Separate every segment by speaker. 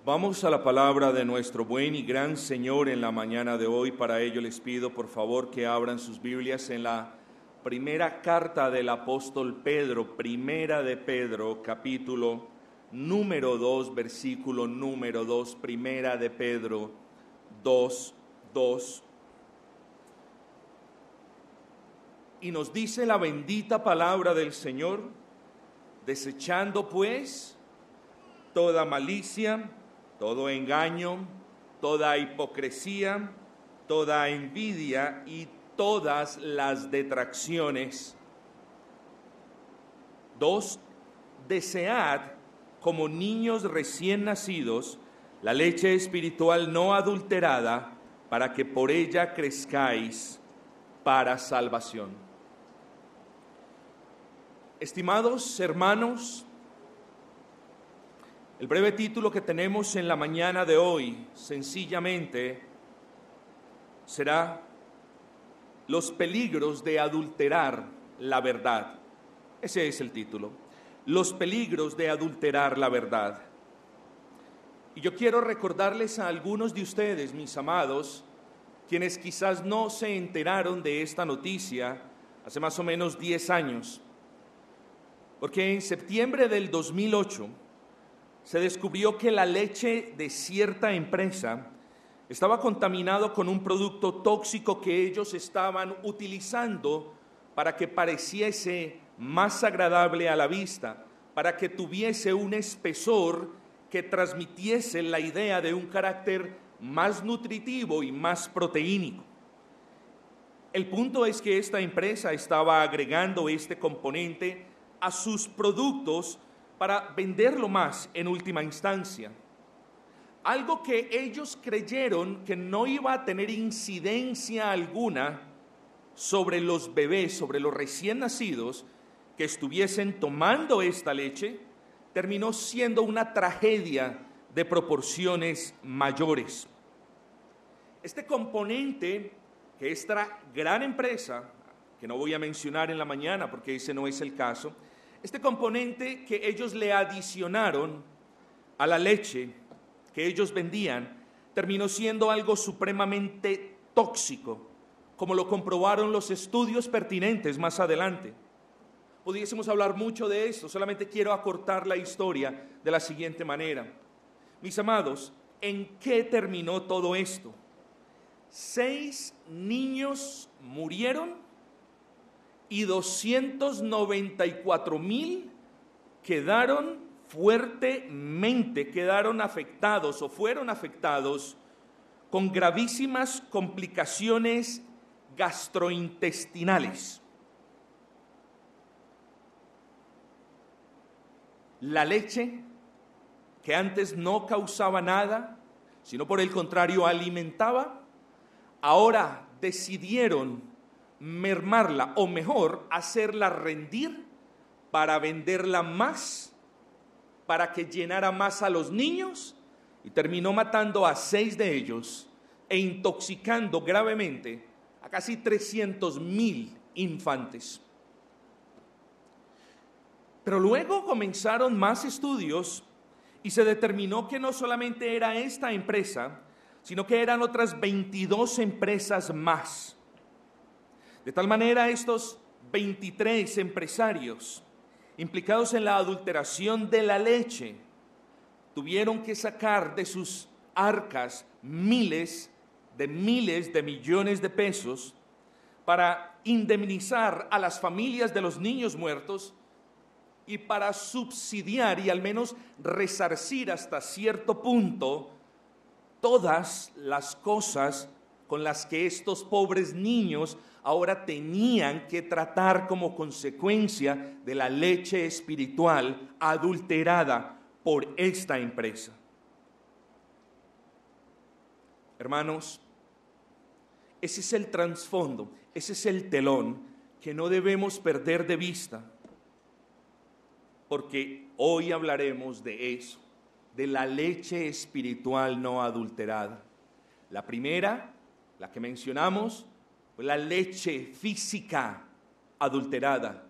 Speaker 1: Vamos a la palabra de nuestro buen y gran Señor en la mañana de hoy. Para ello les pido por favor que abran sus Biblias en la primera carta del apóstol Pedro, primera de Pedro, capítulo número 2, versículo número 2, primera de Pedro 2:2. Y nos dice la bendita palabra del Señor: desechando pues toda malicia, todo engaño, toda hipocresía, toda envidia y todas las detracciones. 2. Desead como niños recién nacidos la leche espiritual no adulterada, para que por ella crezcáis para salvación. Estimados hermanos, el breve título que tenemos en la mañana de hoy, sencillamente, será Los peligros de adulterar la verdad. Ese es el título, Los peligros de adulterar la verdad. Y yo quiero recordarles a algunos de ustedes, mis amados, quienes quizás no se enteraron de esta noticia hace más o menos 10 años, porque en septiembre del 2008, se descubrió que la leche de cierta empresa estaba contaminado con un producto tóxico que ellos estaban utilizando para que pareciese más agradable a la vista, para que tuviese un espesor que transmitiese la idea de un carácter más nutritivo y más proteínico. El punto es que esta empresa estaba agregando este componente a sus productos para venderlo más en última instancia. Algo que ellos creyeron que no iba a tener incidencia alguna sobre los bebés, sobre los recién nacidos que estuviesen tomando esta leche, terminó siendo una tragedia de proporciones mayores. Este componente que esta gran empresa, que no voy a mencionar en la mañana porque ese no es el caso, este componente que ellos le adicionaron a la leche que ellos vendían, terminó siendo algo supremamente tóxico, como lo comprobaron los estudios pertinentes más adelante. Pudiésemos hablar mucho de esto, solamente quiero acortar la historia de la siguiente manera. Mis amados, ¿en qué terminó todo esto? 6 niños murieron y 294,000 quedaron afectados o fueron afectados con gravísimas complicaciones gastrointestinales. La leche, que antes no causaba nada, sino por el contrario alimentaba, ahora decidieron mermarla, o mejor, hacerla rendir para venderla más, para que llenara más a los niños, y terminó matando a 6 de ellos e intoxicando gravemente a casi 300,000 infantes. Pero luego comenzaron más estudios y se determinó que no solamente era esta empresa, sino que eran otras 22 empresas más. De tal manera, estos 23 empresarios implicados en la adulteración de la leche tuvieron que sacar de sus arcas miles de millones de pesos para indemnizar a las familias de los niños muertos y para subsidiar y al menos resarcir hasta cierto punto todas las cosas con las que estos pobres niños ahora tenían que tratar como consecuencia de la leche espiritual adulterada por esta empresa. Hermanos, ese es el trasfondo, ese es el telón que no debemos perder de vista, porque hoy hablaremos de eso, de la leche espiritual no adulterada. La primera, la que mencionamos, fue la leche física adulterada,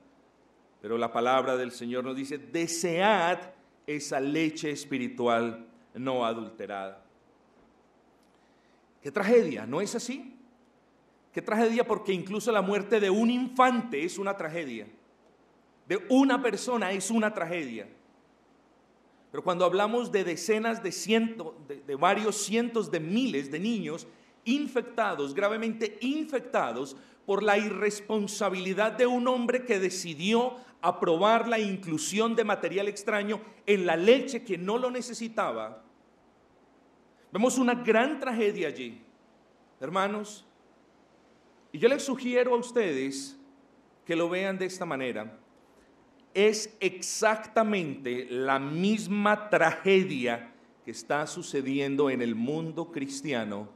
Speaker 1: pero la palabra del Señor nos dice: desead esa leche espiritual no adulterada. ¡Qué tragedia! ¿No es así? ¡Qué tragedia! Porque incluso la muerte de un infante es una tragedia. De una persona es una tragedia. Pero cuando hablamos de decenas de cientos, de varios cientos de miles de niños infectados, gravemente infectados por la irresponsabilidad de un hombre que decidió aprobar la inclusión de material extraño en la leche que no lo necesitaba, vemos una gran tragedia allí, hermanos. Y yo les sugiero a ustedes que lo vean de esta manera. Es exactamente la misma tragedia que está sucediendo en el mundo cristiano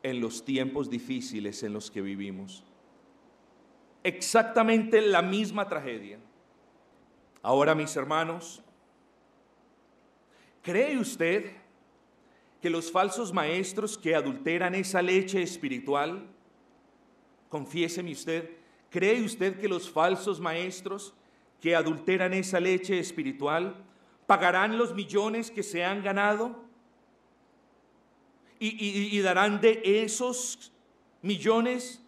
Speaker 1: en los tiempos difíciles en los que vivimos. Exactamente la misma tragedia. Ahora, mis hermanos, ¿cree usted que los falsos maestros que adulteran esa leche espiritual, confiéseme usted, ¿cree usted que los falsos maestros que adulteran esa leche espiritual pagarán los millones que se han ganado? Y darán de esos millones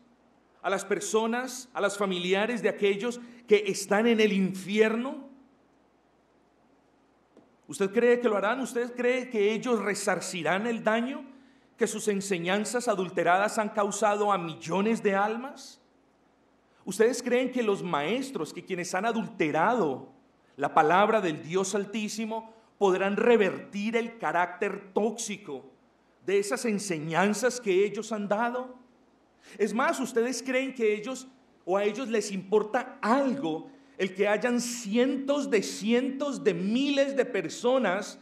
Speaker 1: a las personas, a los familiares de aquellos que están en el infierno. ¿Usted cree que lo harán? ¿Usted cree que ellos resarcirán el daño que sus enseñanzas adulteradas han causado a millones de almas? ¿Ustedes creen que los maestros, que quienes han adulterado la palabra del Dios Altísimo, podrán revertir el carácter tóxico de esas enseñanzas que ellos han dado? Es más, ¿ustedes creen que a ellos les importa algo el que hayan cientos de miles de personas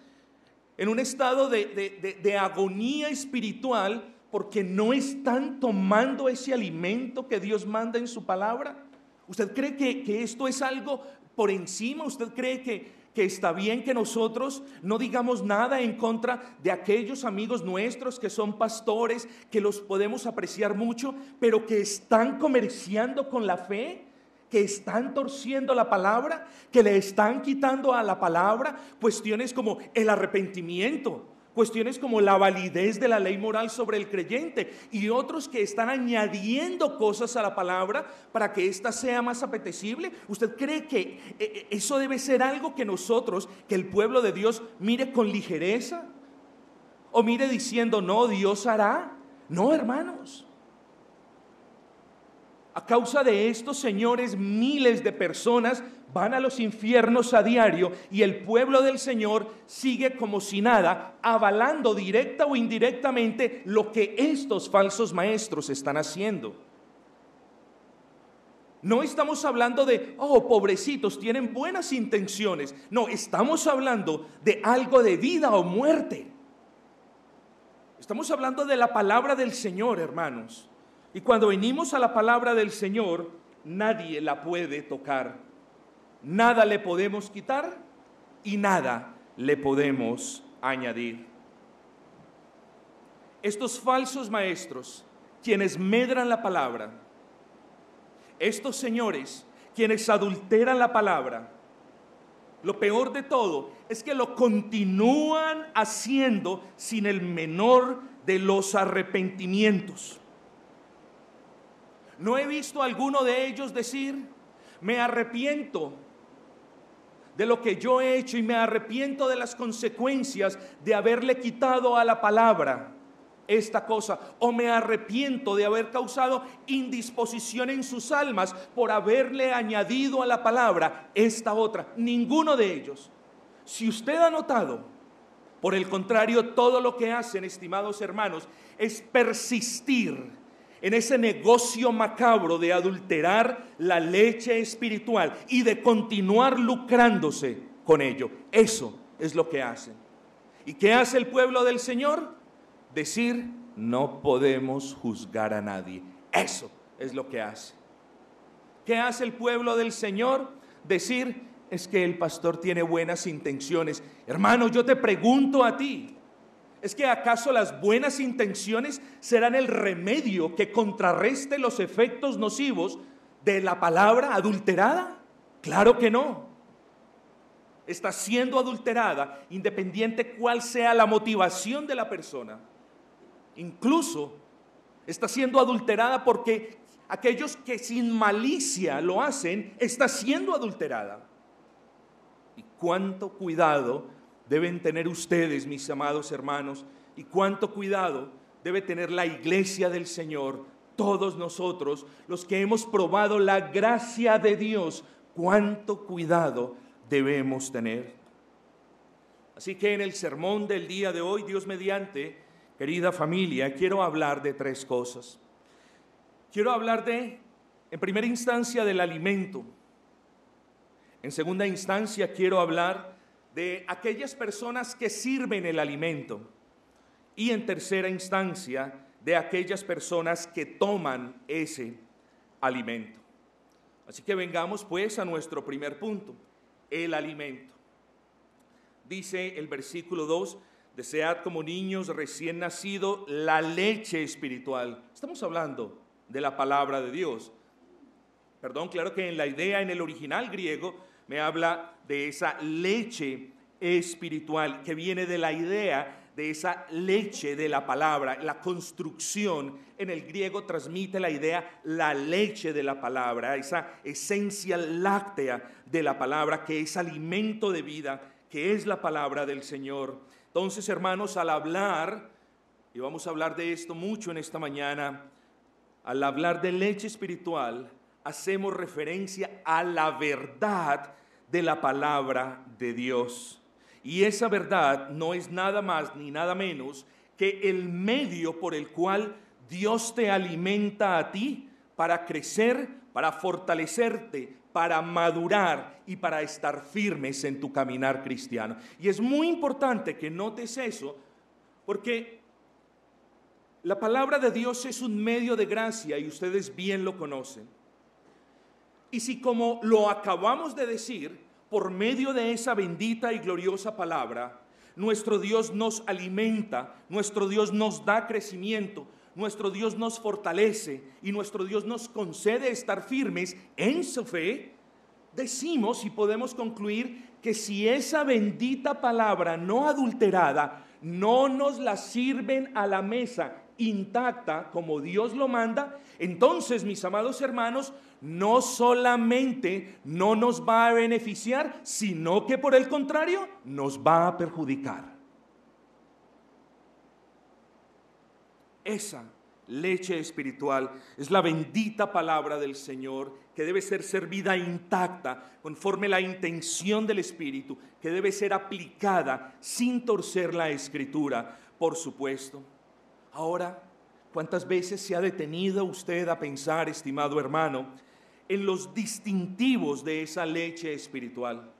Speaker 1: en un estado de agonía espiritual porque no están tomando ese alimento que Dios manda en su palabra? ¿Usted cree que esto es algo por encima? ¿Usted cree que está bien que nosotros no digamos nada en contra de aquellos amigos nuestros que son pastores, que los podemos apreciar mucho, pero que están comerciando con la fe, que están torciendo la palabra, que le están quitando a la palabra cuestiones como el arrepentimiento, cuestiones como la validez de la ley moral sobre el creyente, y otros que están añadiendo cosas a la palabra para que ésta sea más apetecible? ¿Usted cree que eso debe ser algo que nosotros, que el pueblo de Dios, mire con ligereza? ¿O mire diciendo, no, Dios hará? No, hermanos. A causa de estos señores, miles de personas van a los infiernos a diario, y el pueblo del Señor sigue como si nada, avalando directa o indirectamente lo que estos falsos maestros están haciendo. No estamos hablando de, oh, pobrecitos, tienen buenas intenciones. No, estamos hablando de algo de vida o muerte. Estamos hablando de la palabra del Señor, hermanos. Y cuando venimos a la palabra del Señor, nadie la puede tocar. Nada le podemos quitar y nada le podemos añadir. Estos falsos maestros, quienes medran la palabra, estos señores, quienes adulteran la palabra, lo peor de todo es que lo continúan haciendo sin el menor de los arrepentimientos. No he visto a alguno de ellos decir, me arrepiento de lo que yo he hecho y me arrepiento de las consecuencias de haberle quitado a la palabra esta cosa, o me arrepiento de haber causado indisposición en sus almas por haberle añadido a la palabra esta otra. Ninguno de ellos. Si usted ha notado, por el contrario, todo lo que hacen, estimados hermanos, es persistir en ese negocio macabro de adulterar la leche espiritual y de continuar lucrándose con ello. Eso es lo que hacen. ¿Y qué hace el pueblo del Señor? Decir, no podemos juzgar a nadie. Eso es lo que hace. ¿Qué hace el pueblo del Señor? Decir, es que el pastor tiene buenas intenciones. Hermano, yo te pregunto a ti, ¿es que acaso las buenas intenciones serán el remedio que contrarreste los efectos nocivos de la palabra adulterada? Claro que no. está siendo adulterada, independiente cuál sea la motivación de la persona. Incluso está siendo adulterada porque aquellos que sin malicia lo hacen, está siendo adulterada. Y cuánto cuidado deben tener ustedes, mis amados hermanos, y cuánto cuidado debe tener la iglesia del Señor, todos nosotros, los que hemos probado la gracia de Dios, cuánto cuidado debemos tener. Así que en el sermón del día de hoy, Dios mediante, querida familia, quiero hablar de tres cosas. Quiero hablar en primera instancia, del alimento. En segunda instancia, quiero hablar de aquellas personas que sirven el alimento. Y en tercera instancia, de aquellas personas que toman ese alimento. Así que vengamos pues a nuestro primer punto, el alimento. Dice el versículo 2, desead como niños recién nacidos la leche espiritual. Estamos hablando de la palabra de Dios. Perdón, claro que en la idea, en el original griego, me habla de esa leche espiritual que viene de la idea de esa leche de la palabra. La construcción en el griego transmite la idea, la leche de la palabra, esa esencia láctea de la palabra que es alimento de vida, que es la palabra del Señor. Entonces, hermanos, al hablar, y vamos a hablar de esto mucho en esta mañana, al hablar de leche espiritual, hacemos referencia a la verdad de la palabra de Dios. Y esa verdad no es nada más ni nada menos que el medio por el cual Dios te alimenta a ti para crecer, para fortalecerte, para madurar y para estar firmes en tu caminar cristiano. Y es muy importante que notes eso, porque la palabra de Dios es un medio de gracia y ustedes bien lo conocen. Y si, como lo acabamos de decir, por medio de esa bendita y gloriosa palabra, nuestro Dios nos alimenta, nuestro Dios nos da crecimiento, nuestro Dios nos fortalece y nuestro Dios nos concede estar firmes en su fe, decimos y podemos concluir que si esa bendita palabra no adulterada no nos la sirven a la mesa intacta como Dios lo manda, entonces, mis amados hermanos, no solamente no nos va a beneficiar, sino que por el contrario nos va a perjudicar. Esa leche espiritual es la bendita palabra del Señor, que debe ser servida intacta conforme la intención del Espíritu, que debe ser aplicada sin torcer la Escritura, por supuesto. Ahora, ¿cuántas veces se ha detenido usted a pensar, estimado hermano, en los distintivos de esa leche espiritual?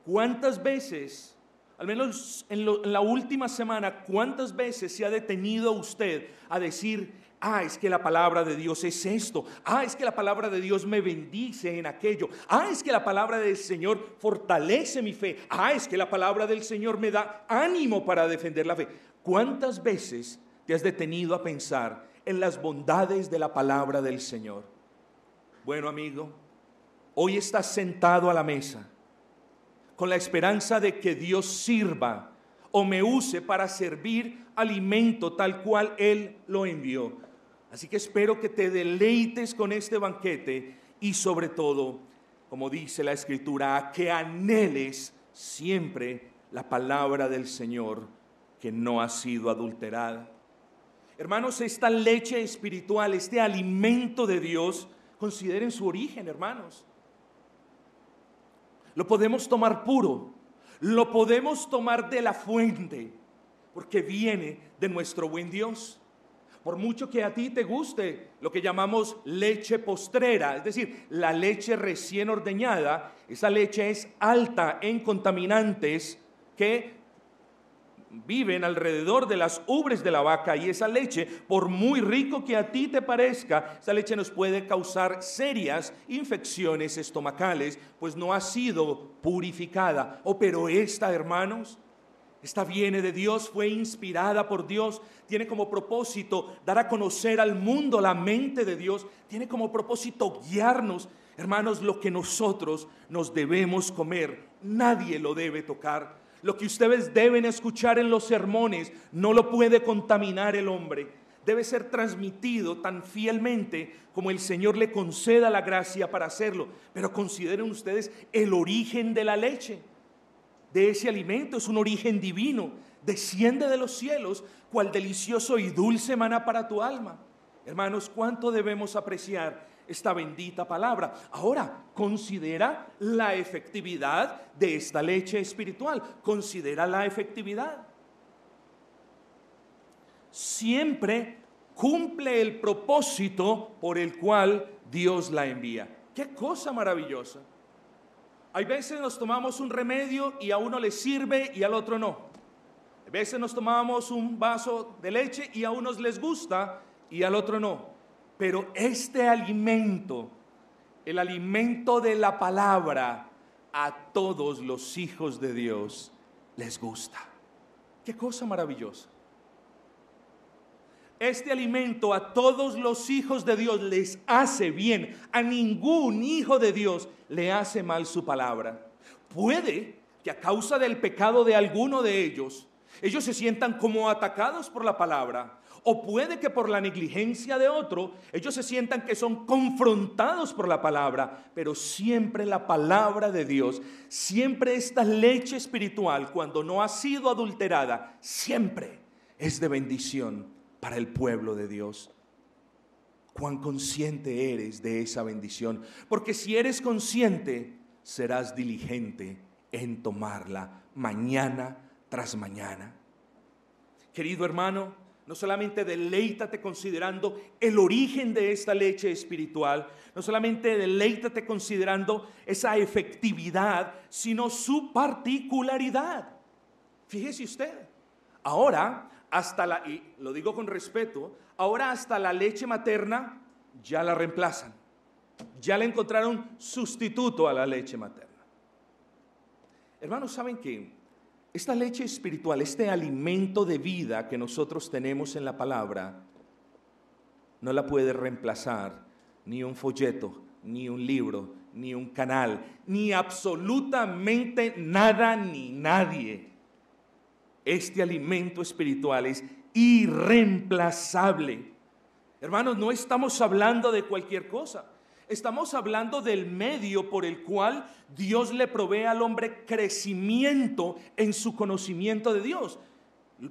Speaker 1: ¿Cuántas veces, al menos en la última semana, cuántas veces se ha detenido usted a decir, es que la palabra de Dios es esto, es que la palabra de Dios me bendice en aquello, es que la palabra del Señor fortalece mi fe, es que la palabra del Señor me da ánimo para defender la fe? ¿Cuántas veces te has detenido a pensar en las bondades de la palabra del Señor? Bueno, amigo, hoy estás sentado a la mesa con la esperanza de que Dios sirva o me use para servir alimento tal cual Él lo envió. Así que espero que te deleites con este banquete y sobre todo, como dice la Escritura, que anheles siempre la palabra del Señor que no ha sido adulterada. Hermanos, esta leche espiritual, este alimento de Dios, consideren su origen, hermanos. Lo podemos tomar puro, lo podemos tomar de la fuente, porque viene de nuestro buen Dios. Por mucho que a ti te guste lo que llamamos leche postrera, es decir, la leche recién ordeñada, esa leche es alta en contaminantes que viven alrededor de las ubres de la vaca, y esa leche, por muy rico que a ti te parezca, esa leche nos puede causar serias infecciones estomacales, pues no ha sido purificada. Pero esta, hermanos, esta viene de Dios, fue inspirada por Dios, tiene como propósito dar a conocer al mundo la mente de Dios, tiene como propósito guiarnos. Hermanos, lo que nosotros nos debemos comer, nadie lo debe tocar. Lo que ustedes deben escuchar en los sermones no lo puede contaminar el hombre. Debe ser transmitido tan fielmente como el Señor le conceda la gracia para hacerlo. Pero consideren ustedes el origen de la leche, de ese alimento. Es un origen divino, desciende de los cielos, cual delicioso y dulce maná para tu alma. Hermanos, ¿cuánto debemos apreciar esta bendita palabra? Ahora, considera la efectividad de esta leche espiritual. Considera la efectividad. Siempre cumple el propósito por el cual Dios la envía. ¡Qué cosa maravillosa! Hay veces nos tomamos un remedio y a uno le sirve y al otro no. A veces nos tomamos un vaso de leche y a unos les gusta y al otro no. Pero este alimento, el alimento de la palabra, a todos los hijos de Dios les gusta. ¡Qué cosa maravillosa! Este alimento a todos los hijos de Dios les hace bien. A ningún hijo de Dios le hace mal su palabra. Puede que a causa del pecado de alguno de ellos se sientan como atacados por la palabra. O puede que por la negligencia de otro, ellos se sientan que son confrontados por la palabra. Pero siempre la palabra de Dios, siempre esta leche espiritual, cuando no ha sido adulterada, siempre es de bendición para el pueblo de Dios. Cuán consciente eres de esa bendición, porque si eres consciente, serás diligente en tomarla mañana tras mañana. Querido hermano, no solamente deleítate considerando el origen de esta leche espiritual, no solamente deleítate considerando esa efectividad, sino su particularidad. Fíjese usted, ahora y lo digo con respeto, ahora hasta la leche materna ya la reemplazan. Ya le encontraron sustituto a la leche materna. Hermanos, ¿saben qué? Esta leche espiritual, este alimento de vida que nosotros tenemos en la palabra, no la puede reemplazar ni un folleto, ni un libro, ni un canal, ni absolutamente nada ni nadie. Este alimento espiritual es irreemplazable. Hermanos, no estamos hablando de cualquier cosa. Estamos hablando del medio por el cual Dios le provee al hombre crecimiento en su conocimiento de Dios.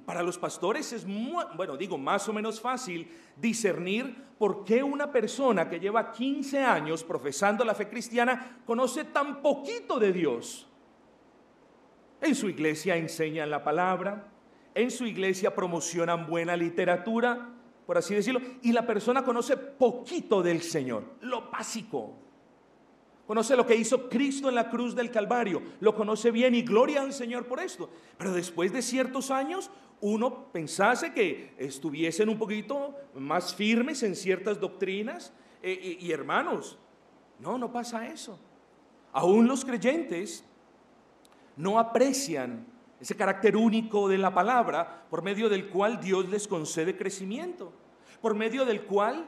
Speaker 1: Para los pastores es más o menos fácil discernir por qué una persona que lleva 15 años profesando la fe cristiana conoce tan poquito de Dios. En su iglesia enseñan la palabra, en su iglesia promocionan buena literatura, por así decirlo, y la persona conoce poquito del Señor, lo básico. Conoce lo que hizo Cristo en la cruz del Calvario, lo conoce bien y gloria al Señor por esto. Pero después de ciertos años, uno pensase que estuviesen un poquito más firmes en ciertas doctrinas, y hermanos, no pasa eso. Aún los creyentes no aprecian ese carácter único de la palabra por medio del cual Dios les concede crecimiento, por medio del cual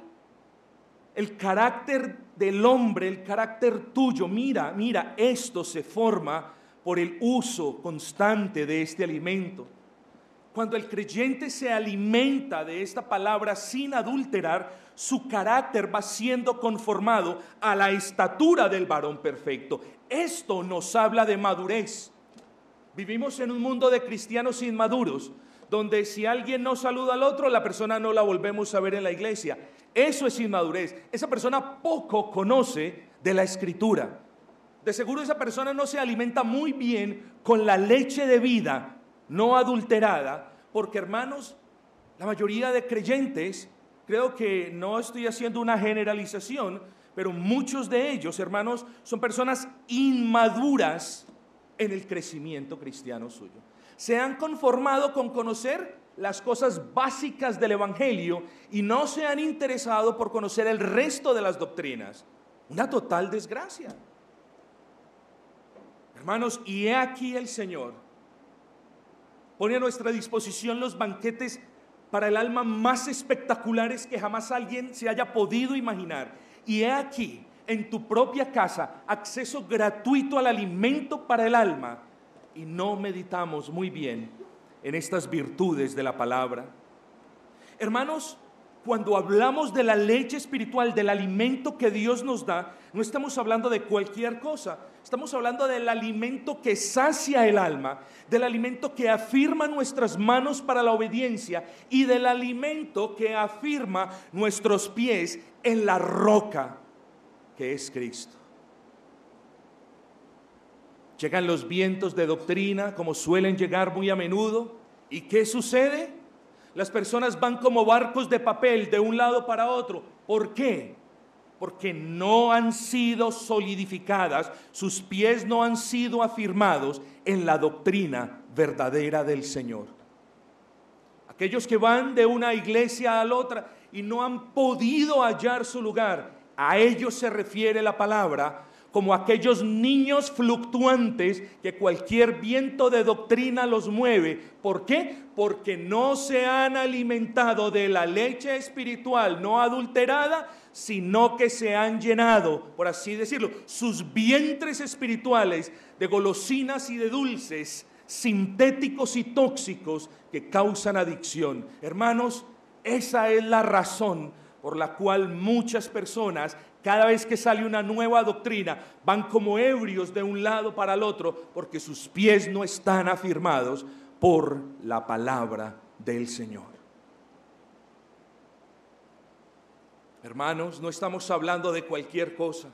Speaker 1: el carácter del hombre, el carácter tuyo, mira, esto se forma por el uso constante de este alimento. Cuando el creyente se alimenta de esta palabra sin adulterar, su carácter va siendo conformado a la estatura del varón perfecto. Esto nos habla de madurez. Vivimos en un mundo de cristianos inmaduros, donde si alguien no saluda al otro, la persona no la volvemos a ver en la iglesia. Eso es inmadurez. Esa persona poco conoce de la Escritura. De seguro esa persona no se alimenta muy bien con la leche de vida no adulterada, porque hermanos, la mayoría de creyentes, creo que no estoy haciendo una generalización, pero muchos de ellos, hermanos, son personas inmaduras en el crecimiento cristiano suyo. Se han conformado con conocer las cosas básicas del Evangelio y no se han interesado por conocer el resto de las doctrinas. Una total desgracia. Hermanos, y he aquí el Señor pone a nuestra disposición los banquetes para el alma más espectaculares que jamás alguien se haya podido imaginar. Y he aquí en tu propia casa acceso gratuito al alimento para el alma y no meditamos muy bien en estas virtudes de la palabra. Hermanos, cuando hablamos de la leche espiritual, del alimento que Dios nos da, no estamos hablando de cualquier cosa. Estamos hablando del alimento que sacia el alma, del alimento que afirma nuestras manos para la obediencia y del alimento que afirma nuestros pies en la roca que es Cristo. Llegan los vientos de doctrina, como suelen llegar muy a menudo, ¿y qué sucede? Las personas van como barcos de papel de un lado para otro. ¿Por qué? Porque no han sido solidificadas, sus pies no han sido afirmados en la doctrina verdadera del Señor. Aquellos que van de una iglesia a la otra y no han podido hallar su lugar, a ellos se refiere la palabra como aquellos niños fluctuantes que cualquier viento de doctrina los mueve. ¿Por qué? Porque no se han alimentado de la leche espiritual no adulterada, sino que se han llenado, por así decirlo, sus vientres espirituales de golosinas y de dulces sintéticos y tóxicos que causan adicción. Hermanos, esa es la razón por la cual muchas personas, cada vez que sale una nueva doctrina, van como ebrios de un lado para el otro, porque sus pies no están afirmados por la palabra del Señor. Hermanos, no estamos hablando de cualquier cosa,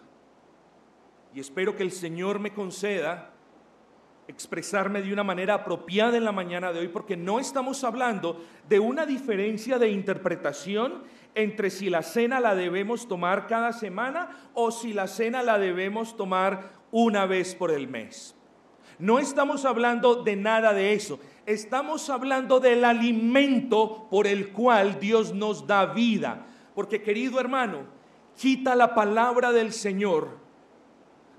Speaker 1: y espero que el Señor me conceda expresarme de una manera apropiada en la mañana de hoy, porque no estamos hablando de una diferencia de interpretación entre si la cena la debemos tomar cada semana o si la cena la debemos tomar una vez por el mes. No estamos hablando de nada de eso. Estamos hablando del alimento por el cual Dios nos da vida. Porque, querido hermano, quita la palabra del Señor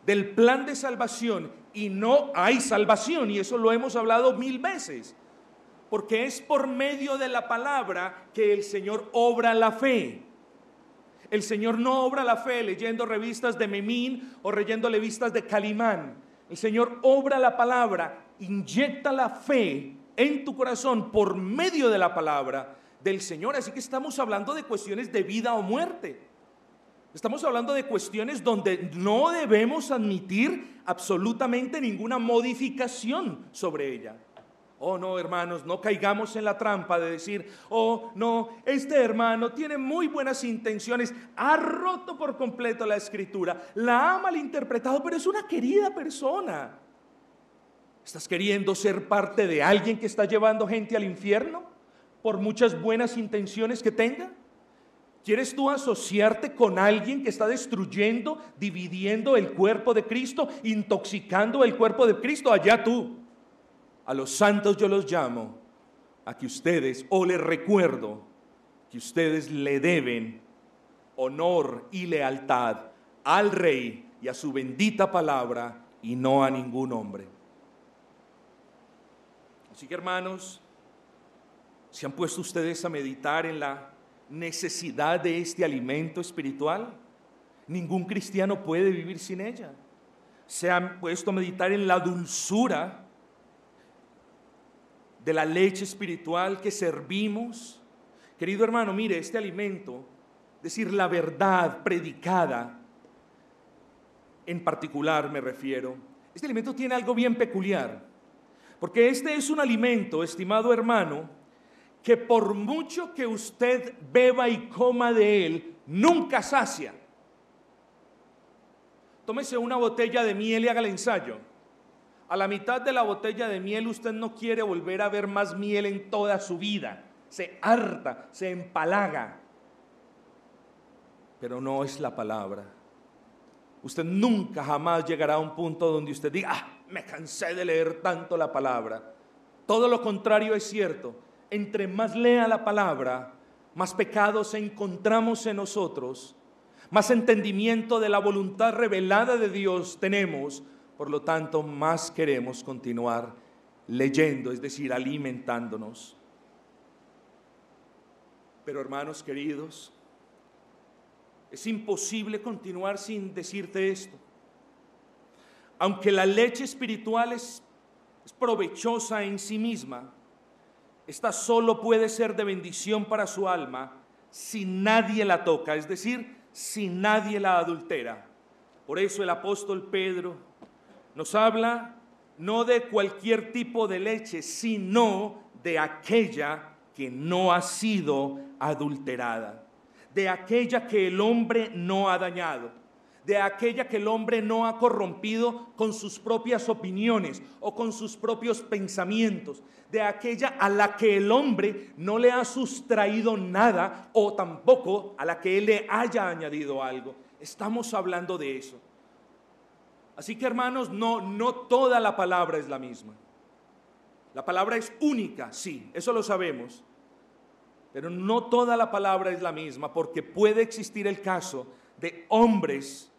Speaker 1: del plan de salvación y no hay salvación, y eso lo hemos hablado 1000 veces. Porque es por medio de la palabra que el Señor obra la fe. El Señor no obra la fe leyendo revistas de Memín o leyendo revistas de Calimán. El Señor obra la palabra, inyecta la fe en tu corazón por medio de la palabra del Señor. Así que estamos hablando de cuestiones de vida o muerte. Estamos hablando de cuestiones donde no debemos admitir absolutamente ninguna modificación sobre ella. Oh no, hermanos, no caigamos en la trampa de decir, oh no, este hermano tiene muy buenas intenciones, ha roto por completo la Escritura, la ha malinterpretado, pero es una querida persona. ¿Estás queriendo ser parte de alguien que está llevando gente al infierno por muchas buenas intenciones que tenga? ¿Quieres tú asociarte con alguien que está destruyendo, dividiendo el cuerpo de Cristo, intoxicando el cuerpo de Cristo? Allá tú. A los santos yo los llamo a que ustedes, o les recuerdo que ustedes le deben honor y lealtad al Rey y a su bendita palabra y no a ningún hombre. Así que, hermanos, ¿se han puesto ustedes a meditar en la necesidad de este alimento espiritual? Ningún cristiano puede vivir sin ella. ¿Se han puesto a meditar en la dulzura de la leche espiritual que servimos? Querido hermano, mire, este alimento, es decir, la verdad predicada, en particular me refiero, este alimento tiene algo bien peculiar, porque este es un alimento, estimado hermano, que por mucho que usted beba y coma de él, nunca sacia. Tómese una botella de miel y haga el ensayo. A la mitad de la botella de miel usted no quiere volver a ver más miel en toda su vida. Se harta, se empalaga. Pero no es la palabra. Usted nunca jamás llegará a un punto donde usted diga, me cansé de leer tanto la palabra. Todo lo contrario es cierto. Entre más lea la palabra, más pecados encontramos en nosotros, más entendimiento de la voluntad revelada de Dios tenemos. Por lo tanto, más queremos continuar leyendo, es decir, alimentándonos. Pero, hermanos queridos, Es imposible continuar sin decirte esto. Aunque la leche espiritual es provechosa en sí misma, esta solo puede ser de bendición para su alma si nadie la toca, es decir, si nadie la adultera. Por eso el apóstol Pedro nos habla no de cualquier tipo de leche, sino de aquella que no ha sido adulterada, de aquella que el hombre no ha dañado, de aquella que el hombre no ha corrompido con sus propias opiniones o con sus propios pensamientos, de aquella a la que el hombre no le ha sustraído nada o tampoco a la que él le haya añadido algo. Estamos hablando de eso. Así que, hermanos, no toda la palabra es la misma. La palabra es única, sí, eso lo sabemos, pero no toda la palabra es la misma, porque puede existir el caso de hombres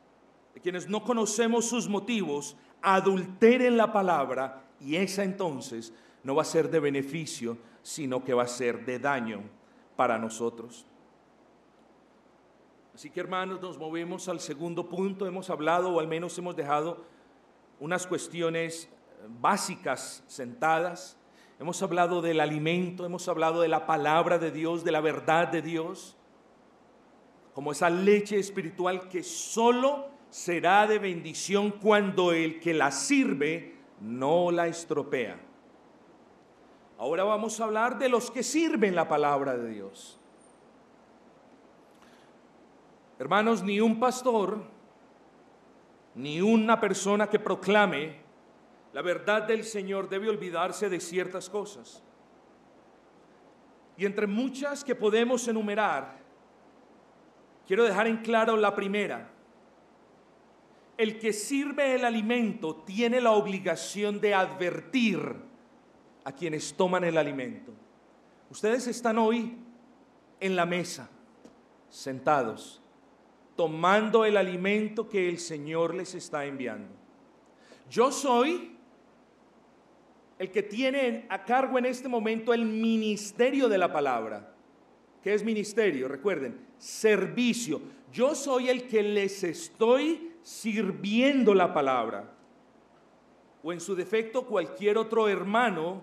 Speaker 1: de quienes no conocemos sus motivos, adulteren la palabra, y esa entonces no va a ser de beneficio, sino que va a ser de daño para nosotros. Así que, hermanos, nos movemos al segundo punto. Hemos hablado, o al menos hemos dejado unas cuestiones básicas sentadas. Hemos hablado del alimento, hemos hablado de la palabra de Dios, de la verdad de Dios, como esa leche espiritual que solo será de bendición cuando el que la sirve no la estropea. Ahora vamos a hablar de los que sirven la palabra de Dios. Hermanos, ni un pastor, ni una persona que proclame la verdad del Señor debe olvidarse de ciertas cosas. Y entre muchas que podemos enumerar, quiero dejar en claro la primera. El que sirve el alimento tiene la obligación de advertir a quienes toman el alimento. Ustedes están hoy en la mesa, sentados, tomando el alimento que el Señor les está enviando. Yo soy el que tiene a cargo en este momento el ministerio de la palabra. ¿Qué es ministerio? Recuerden, servicio. Yo soy el que les estoy sirviendo la palabra. O en su defecto, cualquier otro hermano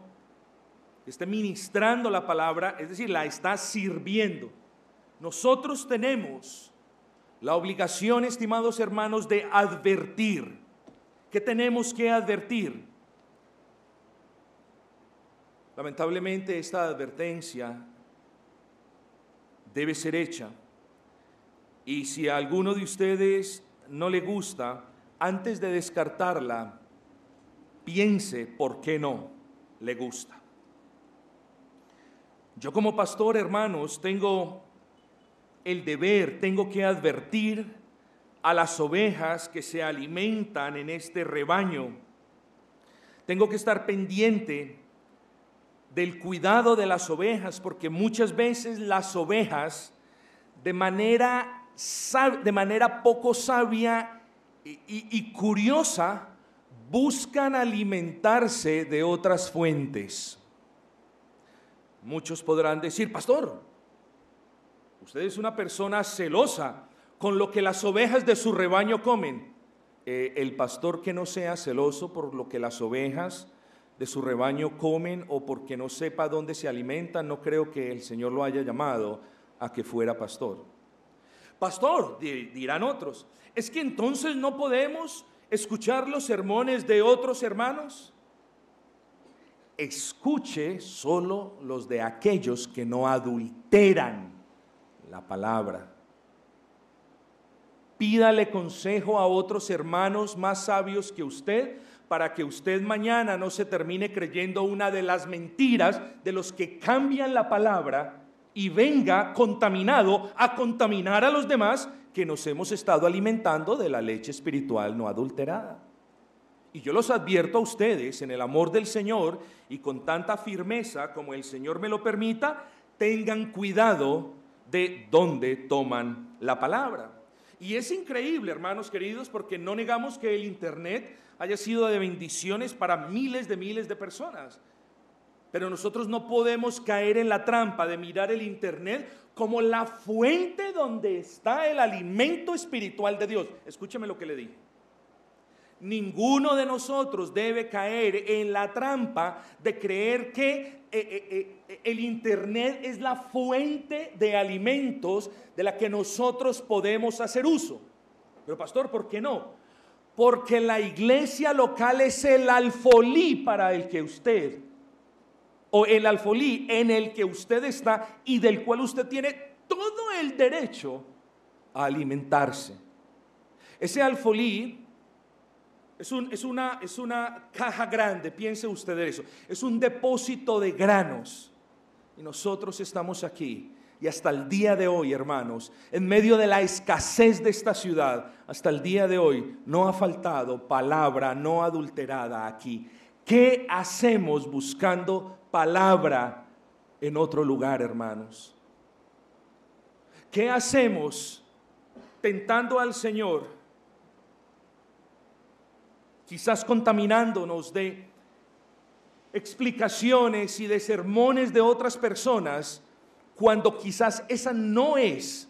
Speaker 1: que esté ministrando la palabra, es decir, la está sirviendo. Nosotros tenemos la obligación, estimados hermanos, de advertir. ¿Qué tenemos que advertir? Lamentablemente esta advertencia debe ser hecha, y si a alguno de ustedes no le gusta, antes de descartarla, piense por qué no le gusta. Yo como pastor, hermanos, tengo el deber, tengo que advertir a las ovejas que se alimentan en este rebaño. Tengo que estar pendiente del cuidado de las ovejas, porque muchas veces las ovejas de manera poco sabia y curiosa buscan alimentarse de otras fuentes. Muchos podrán decir: pastor, usted es una persona celosa con lo que las ovejas de su rebaño comen. El pastor que no sea celoso por lo que las ovejas de su rebaño comen o porque no sepa dónde se alimentan, no creo que el Señor lo haya llamado a que fuera pastor. Pastor, dirán otros, ¿es que entonces no podemos escuchar los sermones de otros hermanos? Escuche solo los de aquellos que no adulteran la palabra. Pídale consejo a otros hermanos más sabios que usted, para que usted mañana no se termine creyendo una de las mentiras de los que cambian la palabra y venga contaminado a contaminar a los demás que nos hemos estado alimentando de la leche espiritual no adulterada. Y yo los advierto a ustedes en el amor del Señor y con tanta firmeza como el Señor me lo permita, tengan cuidado de dónde toman la palabra. Y es increíble, hermanos queridos, porque no negamos que el Internet haya sido de bendiciones para miles de personas. Pero nosotros no podemos caer en la trampa de mirar el internet como la fuente donde está el alimento espiritual de Dios. Escúcheme lo que le dije. Ninguno de nosotros debe caer en la trampa de creer que el internet es la fuente de alimentos de la que nosotros podemos hacer uso. Pero pastor, ¿por qué no? Porque la iglesia local es el alfolí para el que usted, o el alfolí en el que usted está y del cual usted tiene todo el derecho a alimentarse. Ese alfolí es una caja grande, piense usted de eso. Es un depósito de granos. Y nosotros estamos aquí. Y hasta el día de hoy, hermanos, en medio de la escasez de esta ciudad, hasta el día de hoy, no ha faltado palabra no adulterada aquí. ¿Qué hacemos buscando palabra en otro lugar, hermanos? ¿Qué hacemos tentando al Señor? Quizás contaminándonos de explicaciones y de sermones de otras personas, cuando quizás esa no es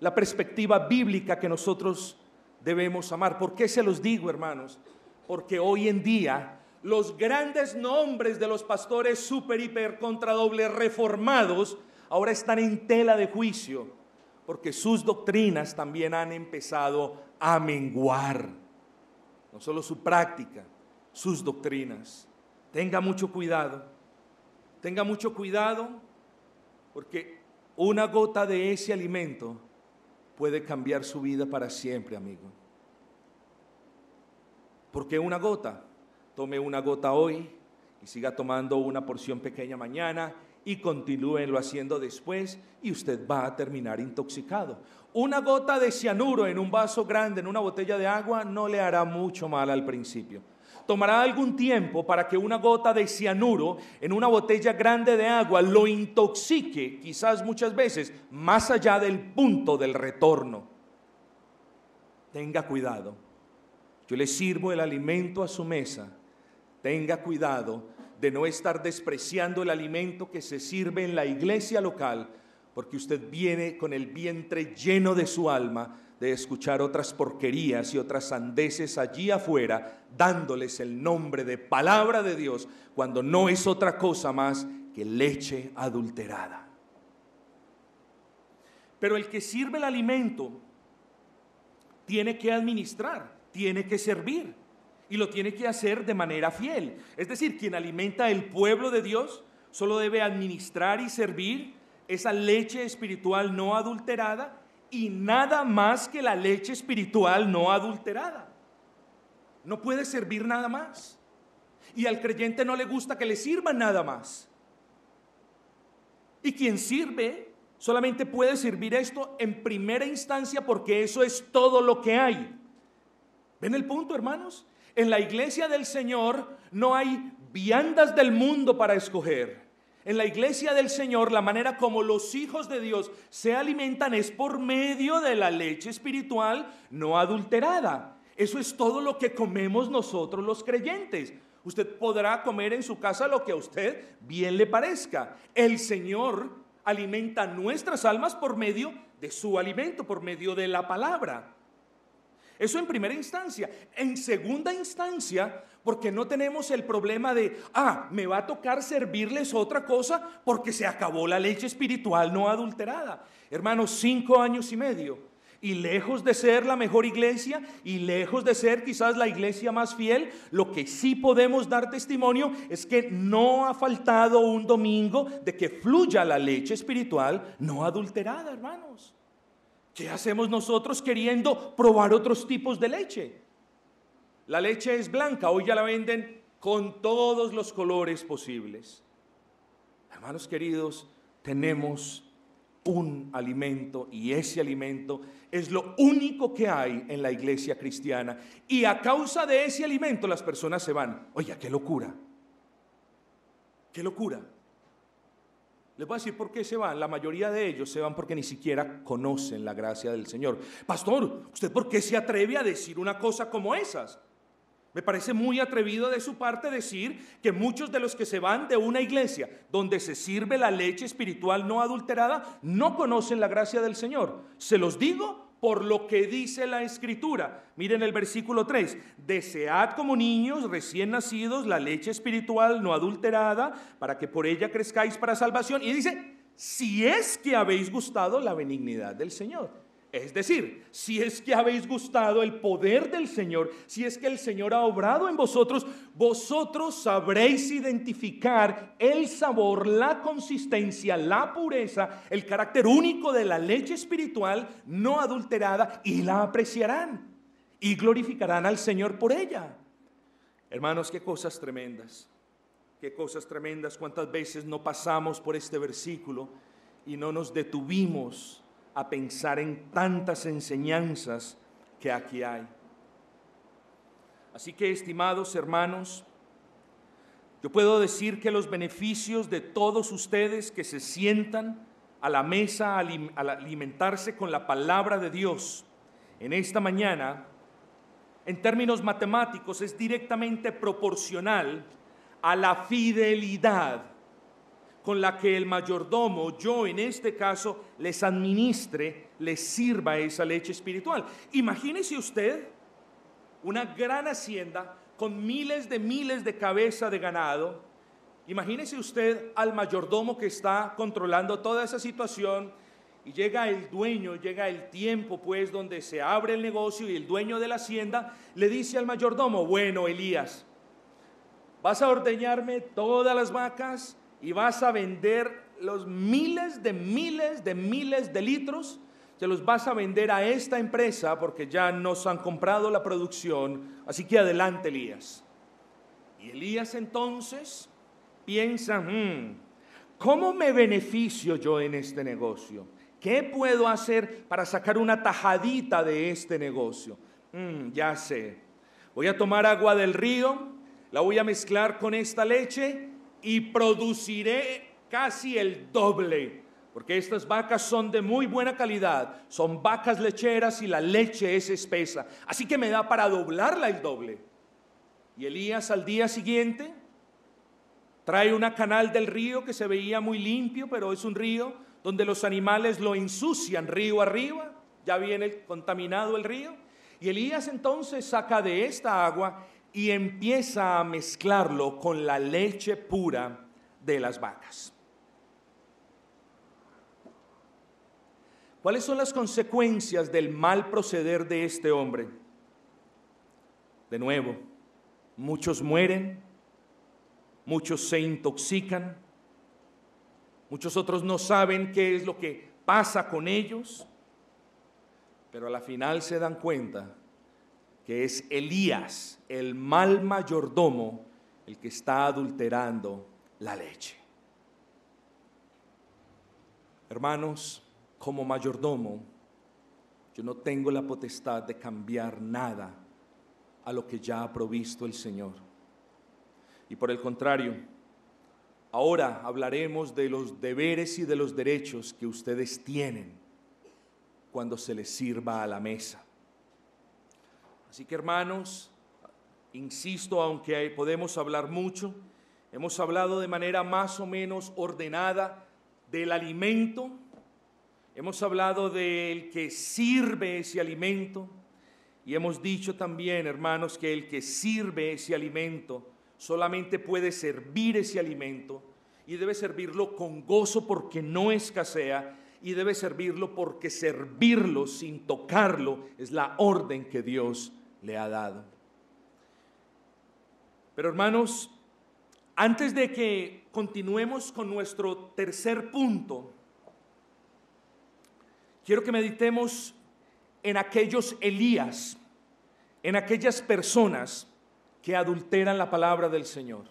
Speaker 1: la perspectiva bíblica que nosotros debemos amar. ¿Por qué se los digo, hermanos? Porque hoy en día los grandes nombres de los pastores super, hiper, contra doble reformados ahora están en tela de juicio, porque sus doctrinas también han empezado a menguar. No solo su práctica, sus doctrinas. Tenga mucho cuidado, porque una gota de ese alimento puede cambiar su vida para siempre, amigo. ¿Por qué una gota? Tome una gota hoy y siga tomando una porción pequeña mañana y continúenlo haciendo después y usted va a terminar intoxicado. Una gota de cianuro en un vaso grande, en una botella de agua, no le hará mucho mal al principio. Tomará algún tiempo para que una gota de cianuro en una botella grande de agua lo intoxique, quizás muchas veces, más allá del punto del retorno. Tenga cuidado. Yo le sirvo el alimento a su mesa. Tenga cuidado de no estar despreciando el alimento que se sirve en la iglesia local, porque usted viene con el vientre lleno de su alma de escuchar otras porquerías y otras sandeces allí afuera, dándoles el nombre de palabra de Dios, cuando no es otra cosa más que leche adulterada. Pero el que sirve el alimento tiene que administrar, tiene que servir, y lo tiene que hacer de manera fiel. Es decir, quien alimenta el pueblo de Dios solo debe administrar y servir esa leche espiritual no adulterada y nada más que la leche espiritual no adulterada. No puede servir nada más. Y al creyente no le gusta que le sirvan nada más. Y quien sirve solamente puede servir esto en primera instancia porque eso es todo lo que hay. ¿Ven el punto, hermanos? En la iglesia del Señor no hay viandas del mundo para escoger. En la iglesia del Señor, la manera como los hijos de Dios se alimentan es por medio de la leche espiritual no adulterada. Eso es todo lo que comemos nosotros los creyentes. Usted podrá comer en su casa lo que a usted bien le parezca. El Señor alimenta nuestras almas por medio de su alimento, por medio de la palabra. Eso en primera instancia. En segunda instancia, porque no tenemos el problema de, me va a tocar servirles otra cosa porque se acabó la leche espiritual no adulterada. Hermanos, 5 años y medio. Y lejos de ser la mejor iglesia y lejos de ser quizás la iglesia más fiel, lo que sí podemos dar testimonio es que no ha faltado un domingo de que fluya la leche espiritual no adulterada, hermanos. ¿Qué hacemos nosotros queriendo probar otros tipos de leche? La leche es blanca, hoy ya la venden con todos los colores posibles. Hermanos queridos, tenemos un alimento y ese alimento es lo único que hay en la iglesia cristiana. Y a causa de ese alimento las personas se van. Oiga, qué locura. Qué locura. Les voy a decir por qué se van. La mayoría de ellos se van porque ni siquiera conocen la gracia del Señor. Pastor, ¿usted por qué se atreve a decir una cosa como esas? Me parece muy atrevido de su parte decir que muchos de los que se van de una iglesia donde se sirve la leche espiritual no adulterada no conocen la gracia del Señor. Se los digo por lo que dice la Escritura. Miren el versículo 3. Desead como niños recién nacidos la leche espiritual no adulterada, para que por ella crezcáis para salvación. Y dice, si es que habéis gustado la benignidad del Señor. Es decir, si es que habéis gustado el poder del Señor, si es que el Señor ha obrado en vosotros, vosotros sabréis identificar el sabor, la consistencia, la pureza, el carácter único de la leche espiritual no adulterada, y la apreciarán y glorificarán al Señor por ella. Hermanos, qué cosas tremendas, cuántas veces no pasamos por este versículo y no nos detuvimos a pensar en tantas enseñanzas que aquí hay. Así que, estimados hermanos, yo puedo decir que los beneficios de todos ustedes que se sientan a la mesa al alimentarse con la palabra de Dios en esta mañana, en términos matemáticos, es directamente proporcional a la fidelidad con la que el mayordomo, yo en este caso, les administre, les sirva esa leche espiritual. Imagínese usted una gran hacienda con miles de cabezas de ganado. Imagínese usted al mayordomo que está controlando toda esa situación, y llega el dueño, llega el tiempo pues donde se abre el negocio, y el dueño de la hacienda le dice al mayordomo, bueno, Elías, vas a ordeñarme todas las vacas y vas a vender los miles de litros, se los vas a vender a esta empresa porque ya nos han comprado la producción, así que adelante, Elías. Y Elías entonces piensa, ¿cómo me beneficio yo en este negocio? ¿Qué puedo hacer para sacar una tajadita de este negocio? Ya sé, voy a tomar agua del río, la voy a mezclar con esta leche y produciré casi el doble, porque estas vacas son de muy buena calidad, son vacas lecheras y la leche es espesa, así que me da para doblarla el doble. Y Elías al día siguiente trae una canal del río que se veía muy limpio, pero es un río donde los animales lo ensucian río arriba, ya viene contaminado el río. Y Elías entonces saca de esta agua y empieza a mezclarlo con la leche pura de las vacas. ¿Cuáles son las consecuencias del mal proceder de este hombre? De nuevo, muchos mueren, muchos se intoxican, muchos otros no saben qué es lo que pasa con ellos, pero a la final se dan cuenta que es Elías, el mal mayordomo, el que está adulterando la leche. Hermanos, como mayordomo, yo no tengo la potestad de cambiar nada a lo que ya ha provisto el Señor. Y por el contrario, ahora hablaremos de los deberes y de los derechos que ustedes tienen cuando se les sirva a la mesa. Así que, hermanos, insisto, aunque podemos hablar mucho, hemos hablado de manera más o menos ordenada del alimento, hemos hablado del que sirve ese alimento, y hemos dicho también, hermanos, que el que sirve ese alimento solamente puede servir ese alimento, y debe servirlo con gozo porque no escasea, y debe servirlo porque servirlo sin tocarlo es la orden que Dios le ha dado. Pero, hermanos, antes de que continuemos con nuestro tercer punto, quiero que meditemos en aquellos Elías, en aquellas personas que adulteran la palabra del Señor.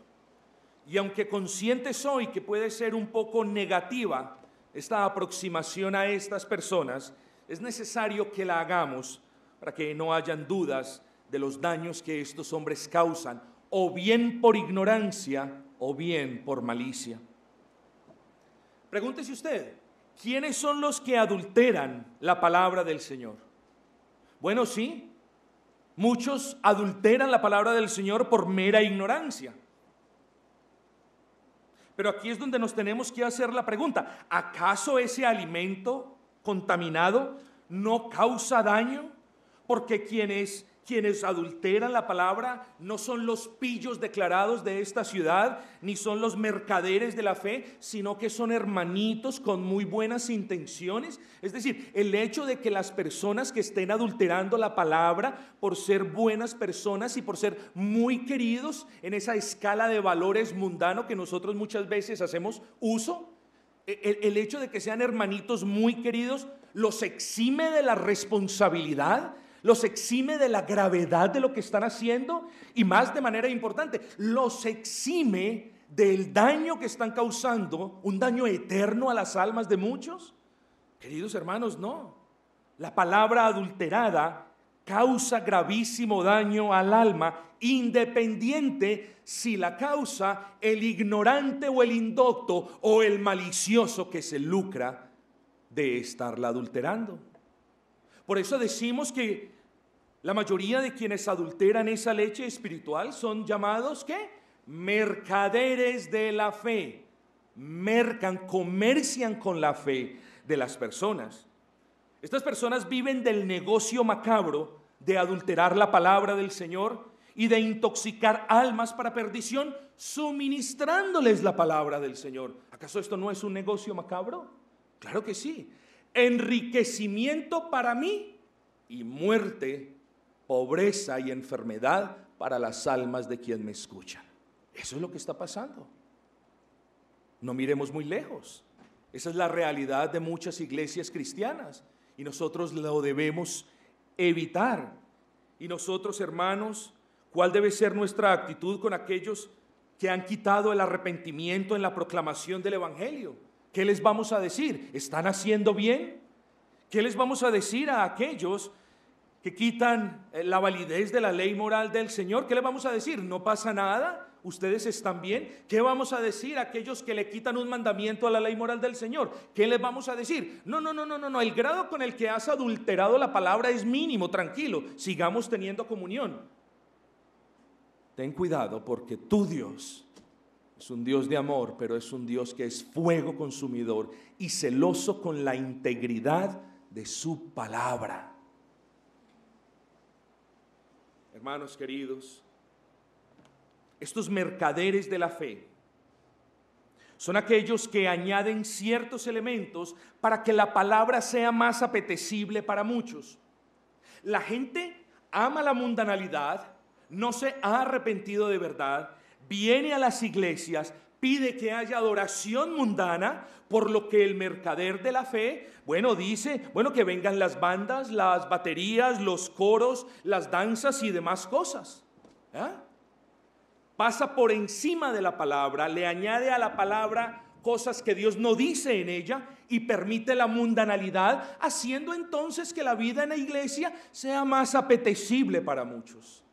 Speaker 1: Y aunque consciente soy que puede ser un poco negativa esta aproximación a estas personas, es necesario que la hagamos para que no hayan dudas de los daños que estos hombres causan, o bien por ignorancia o bien por malicia. Pregúntese usted, ¿quiénes son los que adulteran la palabra del Señor? Bueno, sí, Muchos adulteran la palabra del Señor por mera ignorancia. Pero aquí es donde nos tenemos que hacer la pregunta: ¿acaso ese alimento contaminado no causa daño? Porque quienes adulteran la palabra no son los pillos declarados de esta ciudad, ni son los mercaderes de la fe, sino que son hermanitos con muy buenas intenciones. Es decir, el hecho de que las personas que estén adulterando la palabra por ser buenas personas y por ser muy queridos en esa escala de valores mundano que nosotros muchas veces hacemos uso, el hecho de que sean hermanitos muy queridos los exime de la responsabilidad, los exime de la gravedad de lo que están haciendo, y más de manera importante, los exime del daño que están causando, un daño eterno a las almas de muchos. Queridos hermanos, no. La palabra adulterada causa gravísimo daño al alma, independiente si la causa el ignorante o el indocto o el malicioso que se lucra de estarla adulterando. Por eso decimos que la mayoría de quienes adulteran esa leche espiritual son llamados, ¿qué? Mercaderes de la fe. Comercian con la fe de las personas. Estas personas viven del negocio macabro de adulterar la palabra del Señor y de intoxicar almas para perdición, suministrándoles la palabra del Señor. ¿Acaso esto no es un negocio macabro? Claro que sí. Enriquecimiento para mí y muerte, pobreza y enfermedad para las almas de quien me escuchan. Eso es lo que está pasando. No miremos muy lejos. Esa es la realidad de muchas iglesias cristianas y nosotros lo debemos evitar. Y nosotros, hermanos, ¿cuál debe ser nuestra actitud con aquellos que han quitado el arrepentimiento en la proclamación del evangelio? ¿Qué les vamos a decir? ¿Están haciendo bien? ¿Qué les vamos a decir a aquellos que quitan la validez de la ley moral del Señor? ¿Qué les vamos a decir? ¿No pasa nada? ¿Ustedes están bien? ¿Qué vamos a decir a aquellos que le quitan un mandamiento a la ley moral del Señor? ¿Qué les vamos a decir? No. El grado con el que has adulterado la palabra es mínimo, tranquilo. Sigamos teniendo comunión. Ten cuidado, porque tu Dios es un Dios de amor, pero es un Dios que es fuego consumidor y celoso con la integridad de su palabra. Hermanos queridos, estos mercaderes de la fe son aquellos que añaden ciertos elementos para que la palabra sea más apetecible para muchos. La gente ama la mundanalidad, no se ha arrepentido de verdad, viene a las iglesias, pide que haya adoración mundana, por lo que el mercader de la fe, dice, que vengan las bandas, las baterías, los coros, las danzas y demás cosas. Pasa por encima de la palabra, le añade a la palabra cosas que Dios no dice en ella y permite la mundanalidad, haciendo entonces que la vida en la iglesia sea más apetecible para muchos.